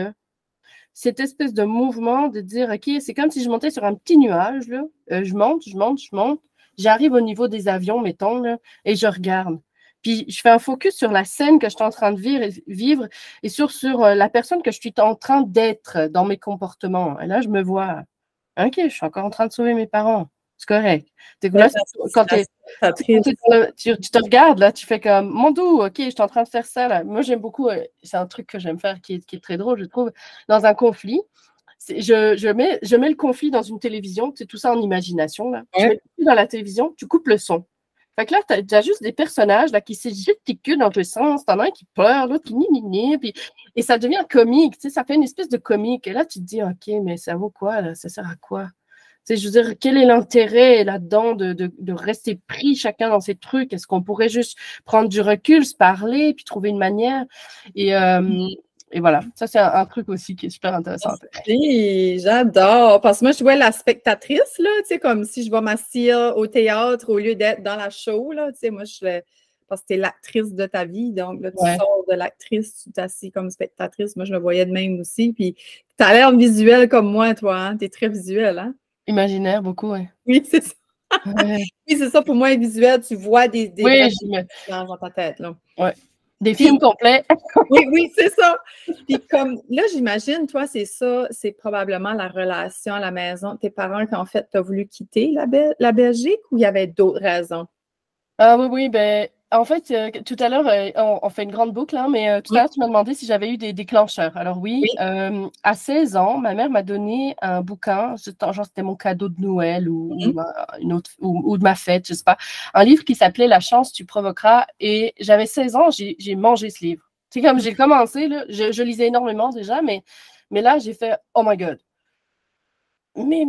Speaker 2: cette espèce de mouvement de dire, OK, c'est comme si je montais sur un petit nuage, là. Je monte, je monte, je monte. J'arrive au niveau des avions, mettons, là, et je regarde. Puis je fais un focus sur la scène que je suis en train de vivre et sur la personne que je suis en train d'être dans mes comportements. Et là, je me vois, OK, je suis encore en train de sauver mes parents. C'est correct. Là, quand tu te regardes, là, tu fais comme, mon doux, OK, je suis en train de faire ça. Là. Moi, j'aime beaucoup, c'est un truc que j'aime faire qui est très drôle, je trouve, dans un conflit. Je mets le conflit dans une télévision, c'est tout ça en imagination. Là. Tu mets le conflit dans la télévision, tu coupes le son. Fait que là, tu as juste des personnages là, qui se gesticulent dans tous les sens. T'en as un qui pleure, l'autre qui ni. Et ça devient comique. Tu sais, ça fait une espèce de comique. Et là, tu te dis, OK, mais ça vaut quoi? Là? Ça sert à quoi? Tu sais, je veux dire, quel est l'intérêt là-dedans de rester pris chacun dans ces trucs? Est-ce qu'on pourrait juste prendre du recul, se parler, puis trouver une manière? Et voilà, ça, c'est un truc aussi qui est super intéressant.
Speaker 1: Oui, j'adore. Parce que moi, je vois la spectatrice, là, tu sais, comme si je vais m'asseoir au théâtre au lieu d'être dans la show, là. Tu sais, moi, parce que tu es l'actrice de ta vie. Donc, là, tu sors de l'actrice, tu t'assis comme spectatrice. Moi, je me voyais de même aussi. Puis, tu as l'air visuel comme moi, toi, hein? Tu es très visuel, hein?
Speaker 2: Imaginaire, beaucoup, oui.
Speaker 1: Oui, c'est ça. Oui, c'est ça. Pour moi, visuel, tu vois des
Speaker 2: dans
Speaker 1: ta tête, là.
Speaker 2: Ouais. Des films complets.
Speaker 1: Oui, c'est ça. Puis comme là, j'imagine, toi, c'est ça, c'est probablement la relation à la maison. Tes parents, qu'en fait, tu as voulu quitter la Belgique ou il y avait d'autres raisons?
Speaker 2: Ah oui, ben en fait, tout à l'heure, on fait une grande boucle, hein, mais tout à l'heure, tu m'as demandé si j'avais eu des déclencheurs. Alors oui, à 16 ans, ma mère m'a donné un bouquin, genre c'était mon cadeau de Noël ou de ma fête, je sais pas, un livre qui s'appelait La chance, tu provoqueras. Et j'avais 16 ans, j'ai mangé ce livre. C'est comme j'ai commencé, là, je lisais énormément déjà, mais là, j'ai fait « Oh my God! » Mais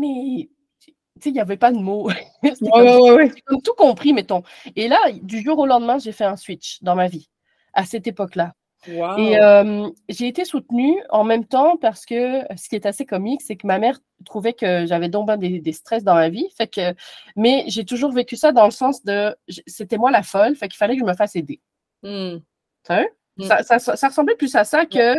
Speaker 2: tu sais, il n'y avait pas de mots. J'ai comme tout compris, mettons. Et là, du jour au lendemain, j'ai fait un switch dans ma vie, à cette époque-là.
Speaker 1: Wow.
Speaker 2: Et j'ai été soutenue en même temps parce que ce qui est assez comique, c'est que ma mère trouvait que j'avais donc des stress dans ma vie. Mais j'ai toujours vécu ça dans le sens de c'était moi la folle, fait qu'il fallait que je me fasse aider. Ça ressemblait plus à ça que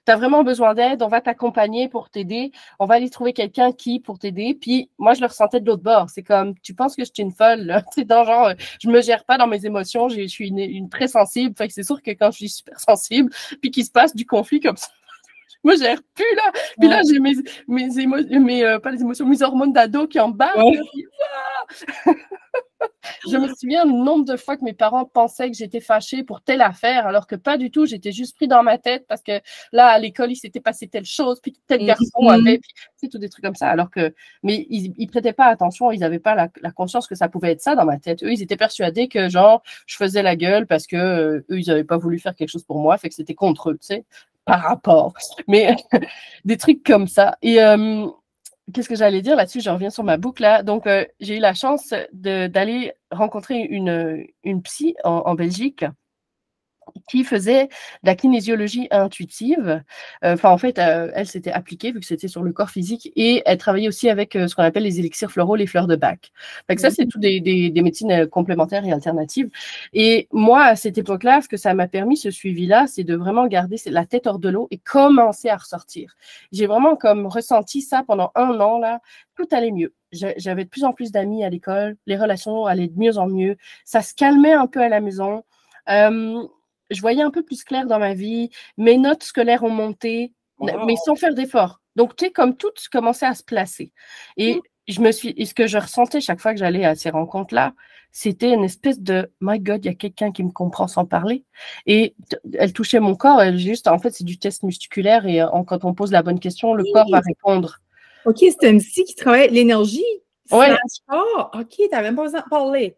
Speaker 2: tu as vraiment besoin d'aide, on va t'accompagner pour t'aider, on va aller trouver quelqu'un pour t'aider. Puis moi, je le ressentais de l'autre bord. C'est comme, tu penses que je suis une folle, c'est dans genre, je me gère pas dans mes émotions, je suis une très sensible. Fait que c'est sûr que quand je suis super sensible, puis qu'il se passe du conflit comme ça, je me gère plus là. Puis là, j'ai pas les émotions, mes hormones d'ado qui embarquent. Je me souviens le nombre de fois que mes parents pensaient que j'étais fâchée pour telle affaire, alors que pas du tout. J'étais juste pris dans ma tête parce que là, à l'école, il s'était passé telle chose, puis tel garçon avait, puis c'est tout des trucs comme ça. Mais ils prêtaient pas attention, ils n'avaient pas la conscience que ça pouvait être ça dans ma tête. Eux, ils étaient persuadés que genre, je faisais la gueule parce que eux, ils n'avaient pas voulu faire quelque chose pour moi, fait que c'était contre eux, tu sais, par rapport. Mais des trucs comme ça. Et qu'est-ce que j'allais dire là-dessus? Je reviens sur ma boucle là. Donc, j'ai eu la chance d'aller rencontrer une psy en Belgique qui faisait de la kinésiologie intuitive. En fait, elle s'était appliquée vu que c'était sur le corps physique et elle travaillait aussi avec ce qu'on appelle les élixirs floraux, les fleurs de bac. Ça, c'est tout des médecines complémentaires et alternatives. Et moi, à cette époque-là, ce que ça m'a permis, ce suivi-là, c'est de vraiment garder la tête hors de l'eau et commencer à ressortir. J'ai vraiment comme ressenti ça pendant 1 an, là, tout allait mieux. J'avais de plus en plus d'amis à l'école, les relations allaient de mieux en mieux, ça se calmait un peu à la maison. Je voyais un peu plus clair dans ma vie. Mes notes scolaires ont monté, mais sans faire d'efforts. Donc, tu sais, comme tout commençait à se placer. Et ce que je ressentais chaque fois que j'allais à ces rencontres-là, c'était une espèce de « My God, il y a quelqu'un qui me comprend sans parler ». Et elle touchait mon corps. En fait, c'est du test musculaire et quand on pose la bonne question, le corps va répondre.
Speaker 1: OK, c'était une psy qui travaillait l'énergie.
Speaker 2: Oui.
Speaker 1: OK, tu n'avais même pas besoin de parler.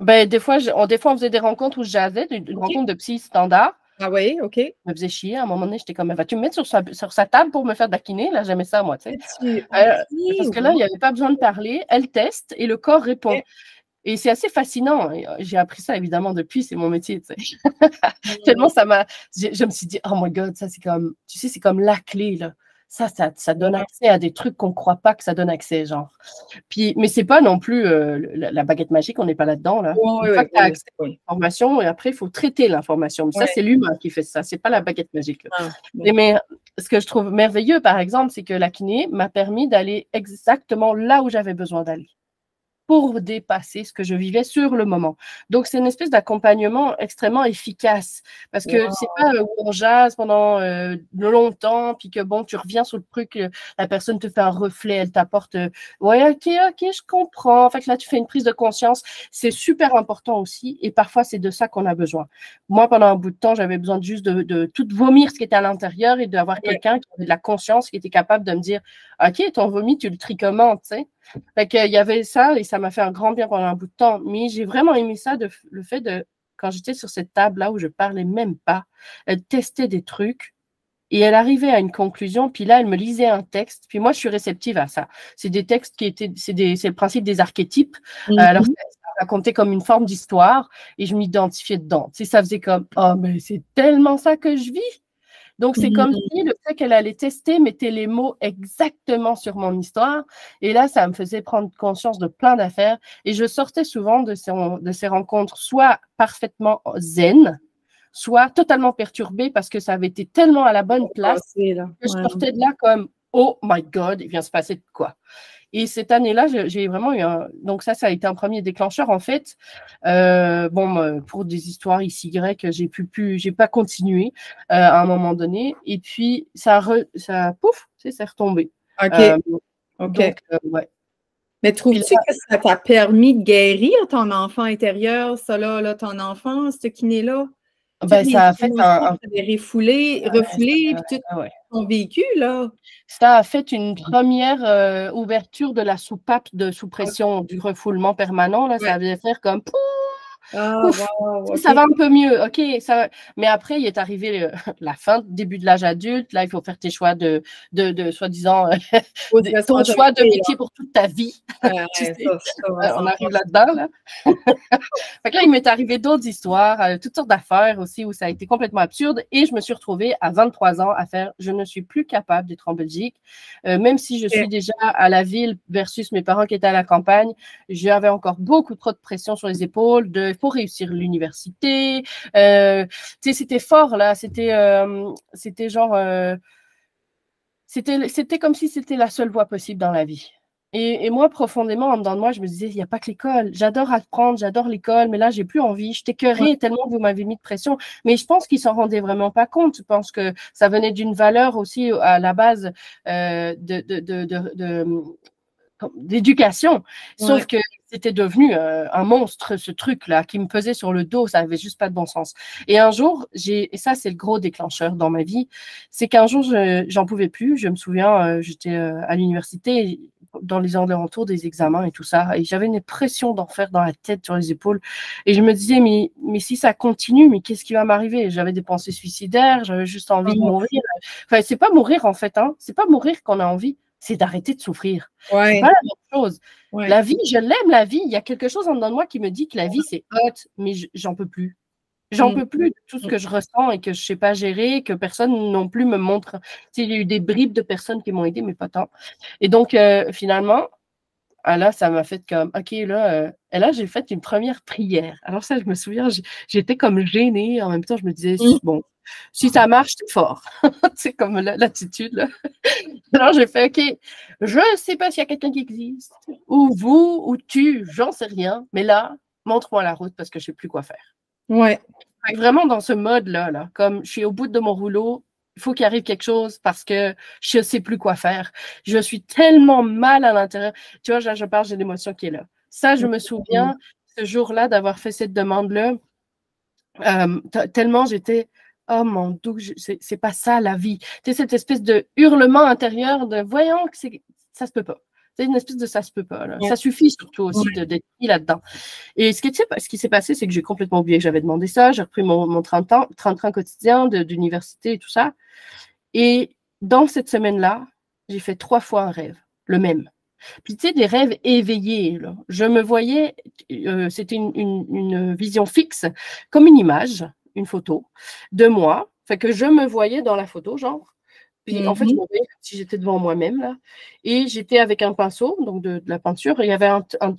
Speaker 2: Ben, des fois, on faisait des rencontres où je jazzais, une rencontre de psy standard.
Speaker 1: Ah oui, OK.
Speaker 2: Ça me faisait chier. À un moment donné, j'étais comme, vas-tu me mettre sur sa table pour me faire de la kiné? Là, j'aimais ça, moi, tu sais. Parce que là, il n'y avait pas besoin de parler. Elle teste et le corps répond. Et c'est assez fascinant. J'ai appris ça, évidemment, depuis. C'est mon métier, tu sais. Tellement ça m'a... Je me suis dit, oh my God, ça, c'est comme... Tu sais, c'est comme la clé, là. ça donne accès à des trucs qu'on ne croit pas que ça donne accès, genre. Puis, mais ce n'est pas non plus la baguette magique, on n'est pas là-dedans. Là.
Speaker 1: Oui,
Speaker 2: Une fois que tu as accès à
Speaker 1: oui.
Speaker 2: l'information, et après, il faut traiter l'information. Ça, c'est l'humain qui fait ça, ce n'est pas la baguette magique. Mais ce que je trouve merveilleux, par exemple, c'est que la kiné m'a permis d'aller exactement là où j'avais besoin d'aller, pour dépasser ce que je vivais sur le moment. Donc, c'est une espèce d'accompagnement extrêmement efficace parce que c'est pas où on jase pendant longtemps, puis que bon, tu reviens sur le truc, la personne te fait un reflet, elle t'apporte ouais, ok, je comprends. En fait, là, tu fais une prise de conscience. C'est super important aussi et parfois, c'est de ça qu'on a besoin. Moi, pendant un bout de temps, j'avais besoin juste de tout vomir ce qui était à l'intérieur et d'avoir quelqu'un qui avait de la conscience, qui était capable de me dire ok, ton vomi, tu le tries comment, tu sais? Fait qu'il y avait ça et ça m'a fait un grand bien pendant un bout de temps. Mais j'ai vraiment aimé ça, le fait de, quand j'étais sur cette table-là où je parlais même pas, elle testait des trucs et elle arrivait à une conclusion. Puis là, elle me lisait un texte. Puis moi, je suis réceptive à ça. C'est des textes qui étaient, c'est le principe des archétypes. Alors, ça racontait comme une forme d'histoire et je m'identifiais dedans. Tu sais, ça faisait comme, oh, mais c'est tellement ça que je vis. Donc, c'est comme si le fait qu'elle allait tester mettait les mots exactement sur mon histoire. Et là, ça me faisait prendre conscience de plein d'affaires. Et je sortais souvent de ces rencontres soit parfaitement zen, soit totalement perturbée parce que ça avait été tellement à la bonne place que je sortais de là comme « Oh my God, il vient se passer de quoi ?» Et cette année-là, j'ai vraiment eu donc ça a été un premier déclencheur en fait. Pour des histoires ici grecques, j'ai pas continué à un moment donné. Et puis pouf, c'est retombé.
Speaker 1: OK.
Speaker 2: Donc, ouais.
Speaker 1: Mais trouves-tu que ça t'a permis de guérir ton enfant intérieur, ça là, ton enfance, ce kiné-là?
Speaker 2: Ben, ça a fait
Speaker 1: des refoulé, puis tout ton vécu, là.
Speaker 2: Ça a fait une première ouverture de la soupape de sous-pression du refoulement permanent. Là, ça vient faire comme ouf, ça va un peu mieux, ok. Mais après, il est arrivé la fin, début de l'âge adulte. Là, il faut faire tes choix de soi-disant, ton choix de métier pour toute ta vie. On arrive là-dedans. Là. Fait que là, il m'est arrivé d'autres histoires, toutes sortes d'affaires aussi où ça a été complètement absurde. Et je me suis retrouvée à 23 ans à faire, je ne suis plus capable d'être en Belgique. Même si je suis déjà à la ville versus mes parents qui étaient à la campagne, j'avais encore beaucoup trop de pression sur les épaules pour réussir l'université. C'était fort, là. C'était genre... c'était comme si c'était la seule voie possible dans la vie. Et moi, profondément, en dedans de moi, je me disais, il n'y a pas que l'école. J'adore apprendre, j'adore l'école, mais là, j'ai plus envie. Je t'écœurais tellement que vous m'avez mis de pression. Mais je pense qu'ils s'en rendaient vraiment pas compte. Je pense que ça venait d'une valeur aussi à la base d'éducation. Sauf que c'était devenu un monstre, ce truc-là, qui me pesait sur le dos. Ça n'avait juste pas de bon sens. Et un jour, et ça, c'est le gros déclencheur dans ma vie, c'est qu'un jour, j'en pouvais plus. Je me souviens, j'étais à l'université, dans les alentours des examens et tout ça, et j'avais une pression d'enfer dans la tête, sur les épaules, et je me disais, mais si ça continue, mais qu'est-ce qui va m'arriver? J'avais des pensées suicidaires, j'avais juste envie de mourir. Enfin, c'est pas mourir, en fait, hein. C'est pas mourir qu'on a envie, c'est d'arrêter de souffrir. C'est pas la même chose. La vie, je l'aime, la vie. Il y a quelque chose en dedans de moi qui me dit que la vie, c'est hot, mais j'en peux plus. J'en peux plus de tout ce que je ressens et que je ne sais pas gérer, que personne non plus me montre. Il y a eu des bribes de personnes qui m'ont aidé, mais pas tant. Et donc, finalement, là, ça m'a fait comme, OK, là, et là, j'ai fait une première prière. Alors ça, je me souviens, j'étais comme gênée. En même temps, je me disais, bon, si ça marche, c'est fort. C'est comme l'attitude, là. Alors, j'ai fait, OK, je ne sais pas s'il y a quelqu'un qui existe, ou vous, ou tu, j'en sais rien, mais là, montre-moi la route parce que je ne sais plus quoi faire.
Speaker 1: Ouais.
Speaker 2: Vraiment dans ce mode-là, là, comme je suis au bout de mon rouleau, il faut qu'il arrive quelque chose parce que je ne sais plus quoi faire. Je suis tellement mal à l'intérieur. Tu vois, là, je parle, j'ai l'émotion qui est là. Ça, je me souviens, ce jour-là, d'avoir fait cette demande-là, tellement j'étais, oh mon Dieu, c'est pas ça la vie. Tu sais, cette espèce de hurlement intérieur de, voyons que ça se peut pas. C'est une espèce de ça se peut pas. Là. Ça suffit surtout aussi d'être mis là-dedans. Et ce qui s'est passé, c'est que j'ai complètement oublié que j'avais demandé ça. J'ai repris mon train quotidien d'université et tout ça. Et dans cette semaine-là, j'ai fait 3 fois un rêve, le même. Puis tu sais, des rêves éveillés. Là. Je me voyais, c'était une vision fixe, comme une image, une photo de moi. Fait que je me voyais dans la photo, genre, Puis en fait, je me voyais comme si j'étais devant moi-même, là. Et j'étais avec un pinceau, donc de la peinture. Et il y avait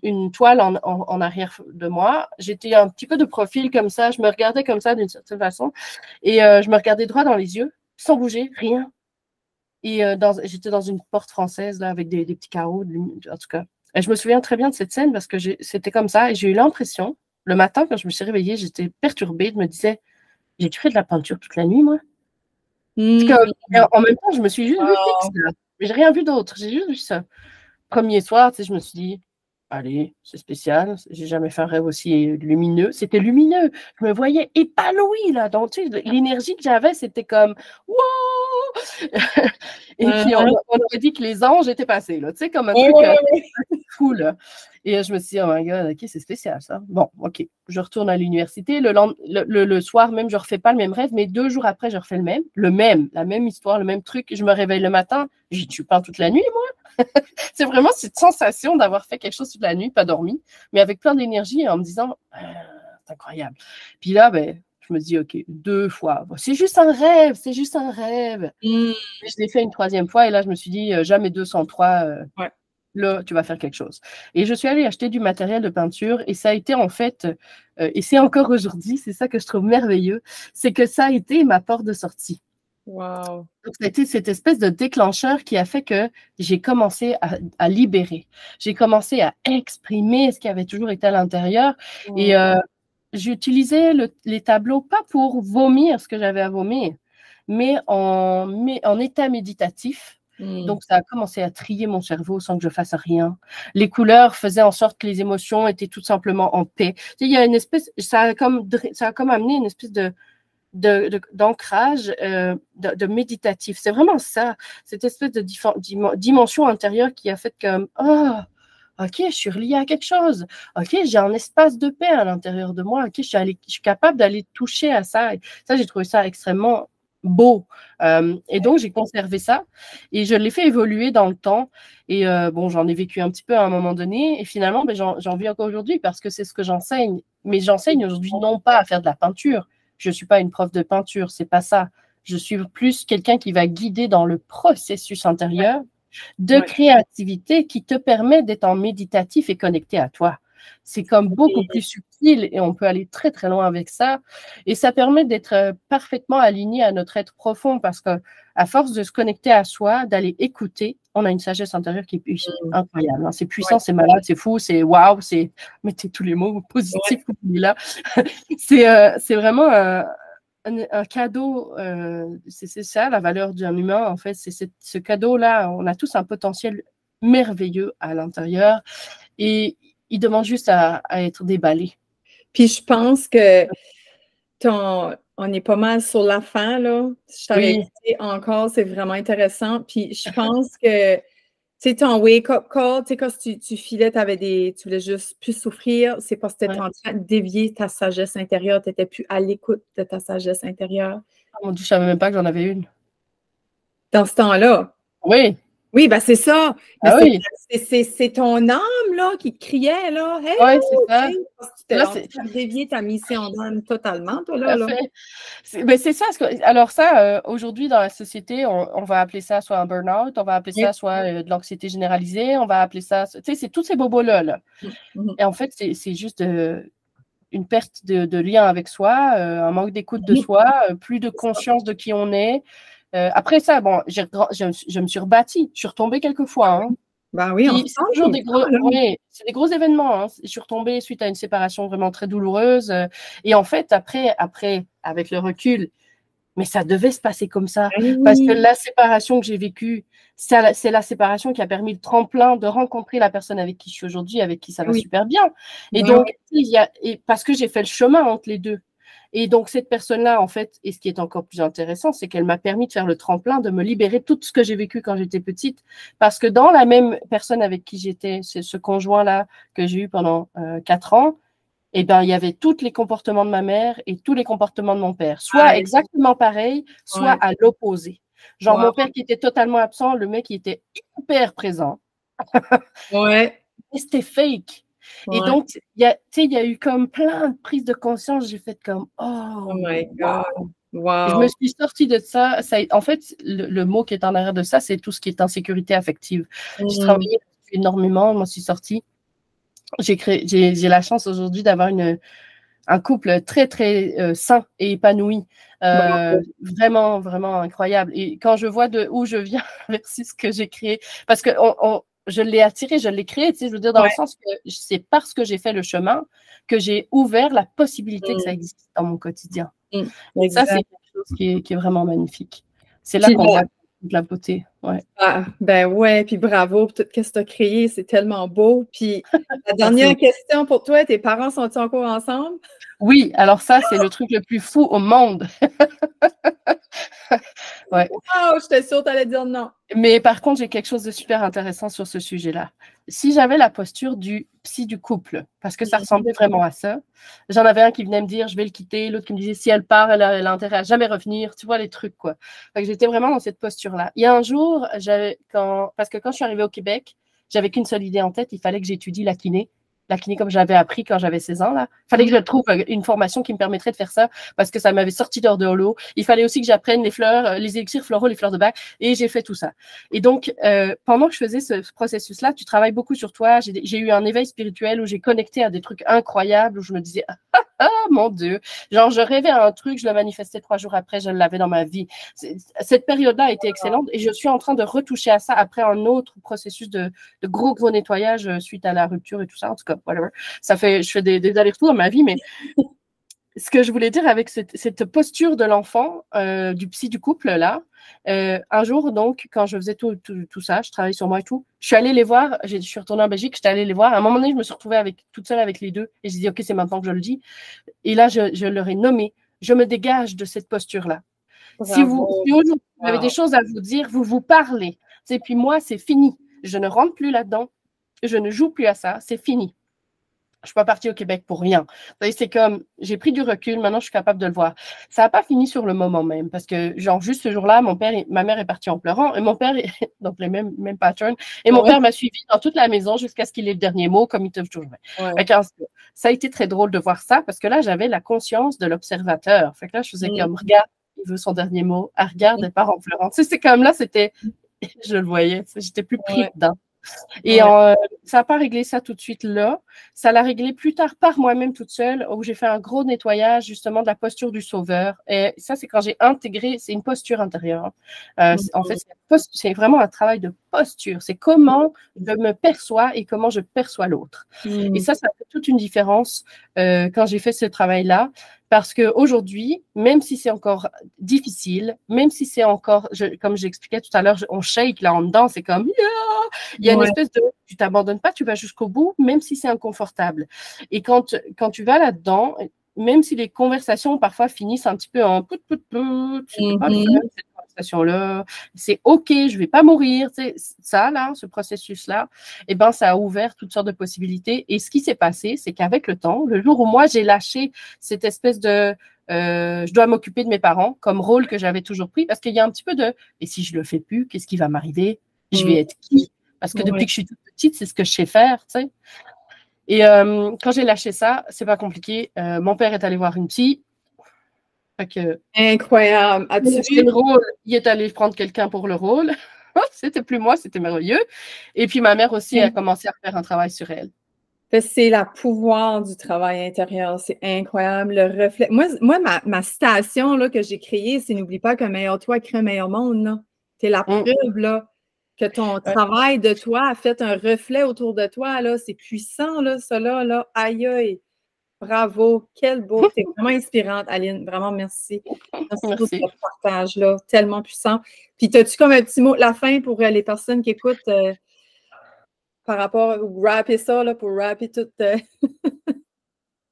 Speaker 2: une toile en arrière de moi. J'étais un petit peu de profil comme ça. Je me regardais comme ça d'une certaine façon. Et je me regardais droit dans les yeux, sans bouger, rien. Et j'étais dans une porte française, là, avec des petits carreaux, en tout cas. Et je me souviens très bien de cette scène parce que c'était comme ça. Et j'ai eu l'impression, le matin, quand je me suis réveillée, j'étais perturbée. Je me disais, j'ai-tu fait de la peinture toute la nuit, moi? Parce que, en même temps, je me suis juste vue fixe, là. Mais j'ai rien vu d'autre. J'ai juste vu ça. Premier soir, tu sais, je me suis dit, allez, c'est spécial. J'ai jamais fait un rêve aussi lumineux. C'était lumineux. Je me voyais épanouie, là. Donc, tu sais, l'énergie que j'avais, c'était comme, wow! Et puis, on aurait dit que les anges étaient passés, là. Tu sais, comme un truc fou, là. Et je me suis dit, oh my God, OK, c'est spécial, ça. Bon, OK, je retourne à l'université. Le soir même, je ne refais pas le même rêve, mais 2 jours après, je refais la même histoire, le même truc. Je me réveille le matin. Je peins toute la nuit, moi. C'est vraiment cette sensation d'avoir fait quelque chose toute la nuit, pas dormi, mais avec plein d'énergie en me disant, c'est incroyable. Puis là, ben, je me dis, OK, 2 fois. Bon, c'est juste un rêve, c'est juste un rêve. Je l'ai fait une 3e fois et là, je me suis dit, jamais 203. Là, tu vas faire quelque chose. Et je suis allée acheter du matériel de peinture et ça a été en fait, et c'est encore aujourd'hui, c'est ça que je trouve merveilleux, c'est que ça a été ma porte de sortie.
Speaker 1: Wow.
Speaker 2: Donc, ça a été cette espèce de déclencheur qui a fait que j'ai commencé à libérer. J'ai commencé à exprimer ce qui avait toujours été à l'intérieur. Et j'utilisais les tableaux pas pour vomir ce que j'avais à vomir, mais en état méditatif. Donc, ça a commencé à trier mon cerveau sans que je fasse rien. Les couleurs faisaient en sorte que les émotions étaient tout simplement en paix. Tu sais, il y a une espèce, ça a comme amené une espèce d'ancrage, de méditatif. C'est vraiment ça, cette espèce de dimension intérieure qui a fait comme, oh, OK, je suis reliée à quelque chose. OK, j'ai un espace de paix à l'intérieur de moi. OK, je suis capable d'aller toucher à ça. Et ça, j'ai trouvé ça extrêmement beau. Et donc, j'ai conservé ça et je l'ai fait évoluer dans le temps. Et bon, j'en ai vécu un petit peu à un moment donné. Et finalement, ben, j'en vis encore aujourd'hui parce que c'est ce que j'enseigne. Mais j'enseigne aujourd'hui non pas à faire de la peinture. Je ne suis pas une prof de peinture, c'est pas ça. Je suis plus quelqu'un qui va guider dans le processus intérieur de créativité qui te permet d'être en méditatif et connecté à toi. C'est comme beaucoup plus subtil et on peut aller très, très loin avec ça. Et ça permet d'être parfaitement aligné à notre être profond parce que à force de se connecter à soi, d'aller écouter, on a une sagesse intérieure qui est incroyable. Hein. C'est puissant, c'est malade, c'est fou, c'est waouh, c'est mettez tous les mots positifs que vous voulez là. C'est vraiment un cadeau. C'est ça la valeur d'un humain en fait. C'est ce cadeau-là. On a tous un potentiel merveilleux à l'intérieur et il demande juste à être déballé.
Speaker 1: Puis je pense que on est pas mal sur la fin, là. Je t'avais écouté encore, c'est vraiment intéressant. Puis je pense que, tu sais, ton wake-up call, tu sais, quand tu filais, tu voulais juste plus souffrir, c'est parce que tu étais en train de dévier ta sagesse intérieure, tu n'étais plus à l'écoute de ta sagesse intérieure.
Speaker 2: Oh mon Dieu, je savais même pas que j'en avais une.
Speaker 1: Dans ce temps-là?
Speaker 2: Oui.
Speaker 1: Oui, ben c'est ça. Mais
Speaker 2: oui.
Speaker 1: C'est ton âme, là, qui te criait, là. Hey,
Speaker 2: oui, c'est ça.
Speaker 1: Parce que tu t'es en train de dévier ta mission d'âme totalement, toi, là.
Speaker 2: C'est ça. Alors ça, aujourd'hui, dans la société, on va appeler ça soit un burn-out, on va appeler ça soit de l'anxiété généralisée, on va appeler ça... Tu sais, c'est tous ces bobos-là. Là. Et en fait, c'est juste une perte de lien avec soi, un manque d'écoute de soi, plus de conscience de qui on est. Après ça, bon, je me suis rebâtie. Je suis retombée quelques fois. Hein.
Speaker 1: Ben oui,
Speaker 2: c'est toujours c'est des gros événements. Hein. Je suis retombée suite à une séparation vraiment très douloureuse. Et en fait, après, avec le recul, mais ça devait se passer comme ça. Parce que la séparation que j'ai vécue, c'est la séparation qui a permis le tremplin de rencontrer la personne avec qui je suis aujourd'hui, avec qui ça va super bien. Et donc, parce que j'ai fait le chemin entre les deux. Et donc, cette personne-là, en fait, et ce qui est encore plus intéressant, c'est qu'elle m'a permis de faire le tremplin, de me libérer de tout ce que j'ai vécu quand j'étais petite. Parce que dans la même personne avec qui j'étais, c'est ce conjoint-là que j'ai eu pendant 4 ans, eh ben, il y avait tous les comportements de ma mère et tous les comportements de mon père. Soit exactement pareil, soit à l'opposé. Genre, mon père qui était totalement absent, le mec qui était hyper présent. Et c'était fake. Et donc, il y a eu comme plein de prises de conscience. J'ai fait comme, oh my God. Et je me
Speaker 1: Wow.
Speaker 2: suis sortie de ça. En fait, le mot qui est en arrière de ça, c'est tout ce qui est insécurité affective. J'ai
Speaker 1: Mm.
Speaker 2: travaillé énormément, je m'en suis sortie. J'ai la chance aujourd'hui d'avoir un couple très, très sain et épanoui.
Speaker 1: Bravo.
Speaker 2: Vraiment, vraiment incroyable. Et quand je vois de où je viens versus ce que j'ai créé, parce que je l'ai attiré, je l'ai créé, tu sais, je veux dire, dans le
Speaker 1: Ouais.
Speaker 2: sens que c'est parce que j'ai fait le chemin que j'ai ouvert la possibilité que ça
Speaker 1: Mm.
Speaker 2: existe dans mon quotidien.
Speaker 1: Mm.
Speaker 2: Et ça, c'est
Speaker 1: Exact.
Speaker 2: quelque chose qui est vraiment magnifique. C'est là
Speaker 1: Puis
Speaker 2: qu'on voit toute la beauté. Ouais.
Speaker 1: ben ouais, puis bravo pour tout ce que tu as créé, c'est tellement beau. Puis la
Speaker 2: Merci
Speaker 1: dernière
Speaker 2: beaucoup.
Speaker 1: question pour toi, tes parents sont-ils encore ensemble?
Speaker 2: Oui, alors ça, c'est le truc le plus fou au monde. Ouais.
Speaker 1: Oh, j'étais sûre que tu allais dire non.
Speaker 2: Mais par contre, j'ai quelque chose de super intéressant sur ce sujet-là. Si j'avais la posture du psy du couple, parce que ça
Speaker 1: Mm.
Speaker 2: ressemblait vraiment à ça, j'en avais un qui venait me dire je vais le quitter, l'autre qui me disait si elle part, elle a intérêt à jamais revenir, tu vois les trucs quoi. Fait que j'étais vraiment dans cette posture-là. Il y a un jour, parce que quand je suis arrivée au Québec, j'avais qu'une seule idée en tête, il fallait que j'étudie la kiné. La kiné comme j'avais appris quand j'avais 16 ans là. Il fallait que je trouve une formation qui me permettrait de faire ça parce que ça m'avait sorti d'hors de l'eau. Il fallait aussi que j'apprenne les fleurs, les élixirs floraux, les fleurs de bac et j'ai fait tout ça. Et donc, pendant que je faisais ce processus-là, tu travailles beaucoup sur toi. J'ai eu un éveil spirituel où j'ai connecté à des trucs incroyables, où je me disais, ah mon Dieu, genre je rêvais à un truc, je le manifestais 3 jours après, je l'avais dans ma vie. Cette période-là a été excellente et je suis en train de retoucher à ça après un autre processus de gros nettoyage suite à la rupture et tout ça. En tout cas, whatever. Je fais des allers-retours dans ma vie, mais ce que je voulais dire avec cette posture de l'enfant, du psy du couple, là, un jour, donc, quand je faisais tout ça, je travaillais sur moi et tout, je suis allée les voir, je suis retournée en Belgique, j'étais allée les voir. À un moment donné, je me suis retrouvée toute seule avec les deux et j'ai dit, OK, c'est maintenant que je le dis. Et là, je leur ai nommé, je me dégage de cette posture-là. Si
Speaker 1: Bravo.
Speaker 2: aujourd'hui, vous avez des
Speaker 1: Wow.
Speaker 2: choses à vous dire, vous vous parlez. Et puis moi, c'est fini. Je ne rentre plus là-dedans. Je ne joue plus à ça. C'est fini. Je ne suis pas partie au Québec pour rien. C'est comme, j'ai pris du recul, maintenant je suis capable de le voir. Ça n'a pas fini sur le moment même, parce que, genre, juste ce jour-là, ma mère est partie en pleurant, et mon père, donc les mêmes patterns, et mon
Speaker 1: Ouais.
Speaker 2: père m'a suivi dans toute la maison jusqu'à ce qu'il ait le dernier mot, comme il te toujours.
Speaker 1: Ouais.
Speaker 2: Ça a été très drôle de voir ça, parce que là, j'avais la conscience de l'observateur. Fait que là, je faisais
Speaker 1: Mm.
Speaker 2: comme, regarde, il veut son dernier mot, ah, regarde, elle part en pleurant. Tu sais, c'est comme là, je le voyais, j'étais plus pris
Speaker 1: Ouais.
Speaker 2: dedans. Et
Speaker 1: Ouais.
Speaker 2: ça n'a pas réglé ça tout de suite là. Ça l'a réglé plus tard par moi-même toute seule, où j'ai fait un gros nettoyage justement de la posture du sauveur. Et ça, c'est quand j'ai intégré, c'est une posture intérieure. En fait, c'est vraiment un travail de posture. C'est comment je me perçois et comment je perçois l'autre. Et
Speaker 1: Mm.
Speaker 2: ça fait toute une différence quand j'ai fait ce travail-là. Parce qu'aujourd'hui, même si c'est encore difficile, même si c'est encore, comme j'expliquais tout à l'heure, on shake là en dedans, c'est comme, il y a une
Speaker 1: Ouais.
Speaker 2: espèce de, tu t'abandonnes pas, tu vas jusqu'au bout, même si c'est inconfortable. Et quand tu vas là-dedans, même si les conversations parfois finissent un petit peu en c'était pas le fun,
Speaker 1: Mhm.
Speaker 2: cette conversation-là, c'est OK, je vais pas mourir, tu sais, ça, là, ce processus-là, eh ben, ça a ouvert toutes sortes de possibilités. Et ce qui s'est passé, c'est qu'avec le temps, le jour où moi, j'ai lâché cette espèce de, je dois m'occuper de mes parents comme rôle que j'avais toujours pris, parce qu'il y a un petit peu de, et si je le fais plus, qu'est-ce qui va m'arriver? Je
Speaker 1: Mm.
Speaker 2: vais être qui? Parce que depuis
Speaker 1: Ouais.
Speaker 2: que je suis toute petite, c'est ce que je sais faire, tu sais. Et quand j'ai lâché ça, c'est pas compliqué. Mon père est allé voir une psy. Fait que,
Speaker 1: Incroyable.
Speaker 2: j'ai
Speaker 1: As-tu
Speaker 2: lâché
Speaker 1: vu?
Speaker 2: le rôle, il est allé prendre quelqu'un pour le rôle. C'était plus moi, c'était merveilleux. Et puis ma mère aussi a commencé à faire un travail sur elle.
Speaker 1: C'est le pouvoir du travail intérieur. C'est incroyable. Le reflet. Moi ma citation là, que j'ai créée, c'est n'oublie pas qu'un meilleur toi crée un meilleur monde. Tu es la
Speaker 2: Mm.
Speaker 1: preuve là, que ton
Speaker 2: Ouais,
Speaker 1: travail de toi a fait un reflet autour de toi. Là. C'est puissant, là, ça là. Aïe, aïe. Bravo. Quel beau. Tu es vraiment inspirante, Aline. Vraiment, merci. Merci pour ce
Speaker 2: merci.
Speaker 1: partage-là. Tellement puissant. Puis, as-tu comme un petit mot de la fin pour les personnes qui écoutent par rapport au rapper ça, là, pour rapper tout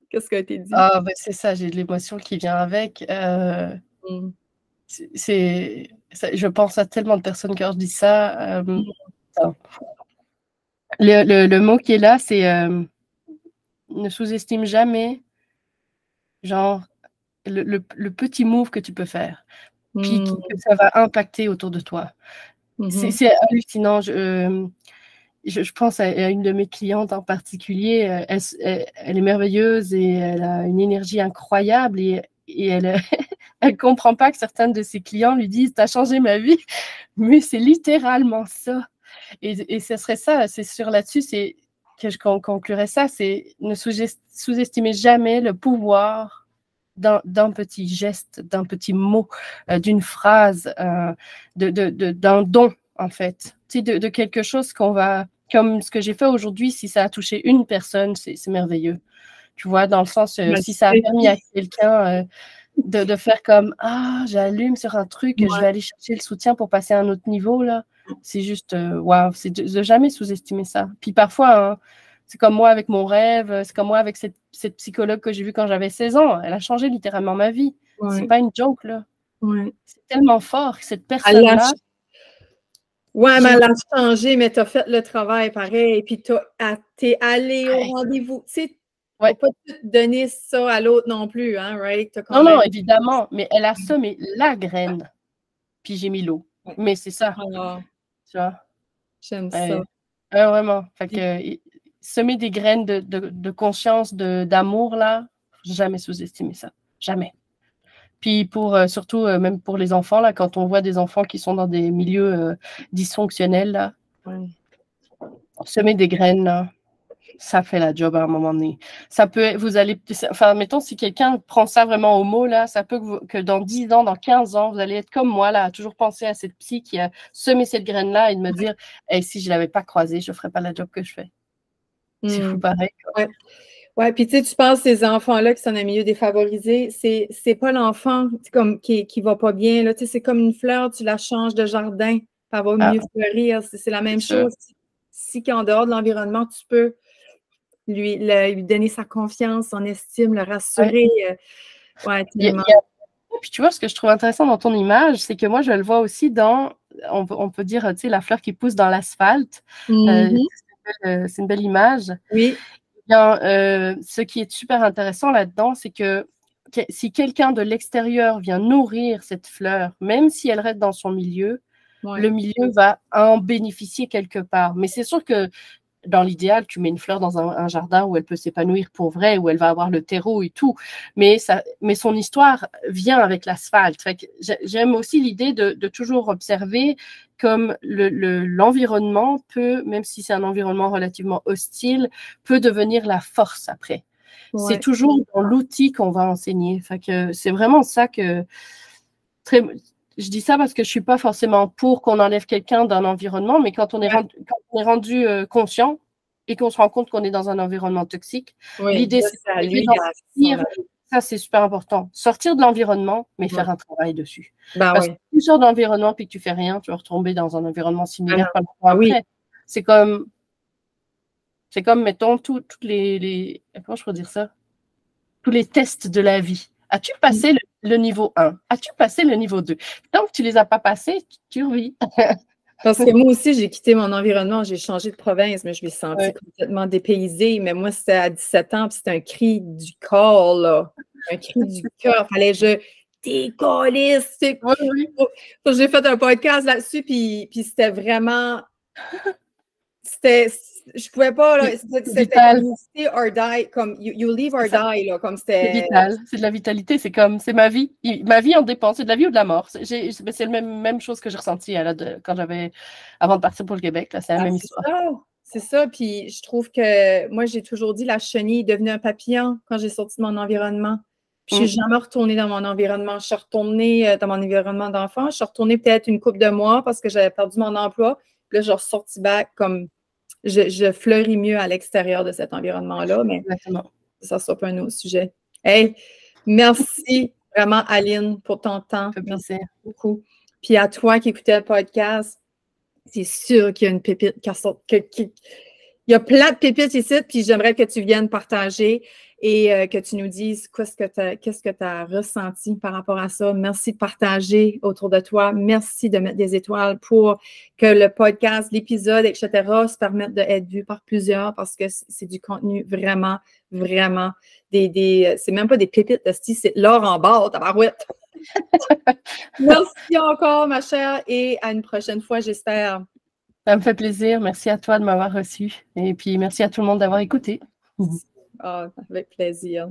Speaker 1: qu'est-ce qui a été dit?
Speaker 2: Ah, ben c'est ça, j'ai de l'émotion qui vient avec.
Speaker 1: Mm.
Speaker 2: Je pense à tellement de personnes quand je dis ça.
Speaker 1: Mm.
Speaker 2: Le mot qui est là, c'est ne sous-estime jamais, genre, le petit move que tu peux faire, puis
Speaker 1: Mm.
Speaker 2: que ça va impacter autour de toi.
Speaker 1: Mhm.
Speaker 2: C'est hallucinant. Je pense à une de mes clientes en particulier. Elle est merveilleuse et elle a une énergie incroyable et elle, Elle comprend pas que certains de ses clients lui disent « T'as changé ma vie », mais c'est littéralement ça. Et ce serait ça, c'est sur là-dessus, c'est que je conclurais ça, c'est ne sous-estimer jamais le pouvoir d'un petit geste, d'un petit mot, d'une phrase, d'un don, en fait. Tu sais, de quelque chose qu'on va, comme ce que j'ai fait aujourd'hui, si ça a touché une personne, c'est merveilleux. Tu vois, dans le sens, si ça a permis à quelqu'un de faire comme « Ah, j'allume sur un truc, je vais aller chercher le soutien pour passer à un autre niveau, là. » C'est juste, waouh, c'est de jamais sous-estimer ça. Puis parfois, hein, c'est comme moi avec mon rêve, c'est comme moi avec cette psychologue que j'ai vue quand j'avais 16 ans. Elle a changé littéralement ma vie. C'est pas une joke, là. C'est tellement fort que cette personne-là...
Speaker 1: Ouais, mais elle a changé, mais tu as fait le travail pareil, puis t'es allé au rendez-vous. Tu sais, faut pas te donner ça à l'autre non plus, hein, right?
Speaker 2: Non, évidemment, mais elle a semé la graine, puis j'ai mis l'eau. Mais c'est ça. Tu vois?
Speaker 1: J'aime ça.
Speaker 2: Vraiment. Fait que semer des graines de conscience, d'amour, là, jamais sous-estimer ça. Jamais. Puis surtout, même pour les enfants, là, quand on voit des enfants qui sont dans des milieux dysfonctionnels, là, semer des graines, là, ça fait la job à un moment donné. Ça peut, vous allez, enfin, mettons, si quelqu'un prend ça vraiment au mot, là, ça peut que dans 10 ans, dans 15 ans, vous allez être comme moi, là, à toujours penser à cette psy qui a semé cette graine-là et de me dire, hey, si je ne l'avais pas croisée, je ne ferais pas la job que je fais. C'est fou pareil.
Speaker 1: Ouais, puis tu sais, tu penses ces enfants-là qui sont dans un milieu défavorisé, c'est pas l'enfant comme qui va pas bien, là, tu sais, c'est comme une fleur, tu la changes de jardin, elle va mieux fleurir, c'est la même chose. Si qu'en dehors de l'environnement, tu peux lui donner sa confiance, son estime, le rassurer. Tellement.
Speaker 2: Puis tu vois, ce que je trouve intéressant dans ton image, c'est que moi, je le vois aussi dans, on peut dire, tu sais, la fleur qui pousse dans l'asphalte. C'est une belle image.
Speaker 1: Oui.
Speaker 2: Bien, ce qui est super intéressant là-dedans, c'est que si quelqu'un de l'extérieur vient nourrir cette fleur, même si elle reste dans son milieu, le milieu va en bénéficier quelque part. Mais c'est sûr que dans l'idéal, tu mets une fleur dans un jardin où elle peut s'épanouir pour vrai, où elle va avoir le terreau et tout. Mais son histoire vient avec l'asphalte. J'aime aussi l'idée de toujours observer comme l'environnement peut, même si c'est un environnement relativement hostile, peut devenir la force après. C'est toujours dans l'outil qu'on va enseigner. C'est vraiment ça que... Je dis ça parce que je ne suis pas forcément pour qu'on enlève quelqu'un d'un environnement, mais quand on est rendu conscient et qu'on se rend compte qu'on est dans un environnement toxique, l'idée, c'est d'en sortir. Ça, c'est super important. Sortir de l'environnement, mais faire un travail dessus. Parce que si tu sors de l'environnement et que tu ne fais rien, tu vas retomber dans un environnement similaire par rapport après. C'est comme, mettons, toutes les... Comment je peux dire ça? Tous les tests de la vie. As-tu passé le niveau 1? As-tu passé le niveau 2? Tant que tu ne les as pas passés, tu revis.
Speaker 1: Parce que moi aussi, j'ai quitté mon environnement, j'ai changé de province, mais je me suis sentie complètement dépaysée. Mais moi, c'était à 17 ans, puis c'était un cri du corps, là. Un cri du cœur. Fallait que je décollisse. J'ai fait un podcast là-dessus, puis c'était vraiment... Je pouvais pas, là. C'était comme stay or die, comme you live or die, là, comme c'était...
Speaker 2: C'est vital, c'est de la vitalité, c'est ma vie. Ma vie en dépend, c'est de la vie ou de la mort. C'est la même chose que j'ai ressentie avant de partir pour le Québec, c'est la même histoire.
Speaker 1: C'est ça, puis je trouve que moi, j'ai toujours dit la chenille est devenue un papillon quand j'ai sorti de mon environnement. Puis je suis jamais retournée dans mon environnement. Je suis retournée dans mon environnement d'enfant. Je suis retournée peut-être une couple de mois parce que j'avais perdu mon emploi. Puis là, je suis ressortie back comme... Je fleuris mieux à l'extérieur de cet environnement-là, mais ça sera pas un autre sujet. Hey, merci vraiment, Aline, pour ton temps. Merci beaucoup. Puis à toi qui écoutais le podcast, c'est sûr qu'il y a une pépite qui sort. Il y a plein de pépites ici, puis j'aimerais que tu viennes partager et que tu nous dises qu'est-ce que tu as ressenti par rapport à ça. Merci de partager autour de toi. Merci de mettre des étoiles pour que le podcast, l'épisode, etc. se permettent d'être vu par plusieurs parce que c'est du contenu vraiment, vraiment c'est même pas des pépites, c'est l'or en barre, tabarouette. Merci encore, ma chère, et à une prochaine fois, j'espère.
Speaker 2: Ça me fait plaisir. Merci à toi de m'avoir reçu. Et puis, merci à tout le monde d'avoir écouté.
Speaker 1: Avec plaisir.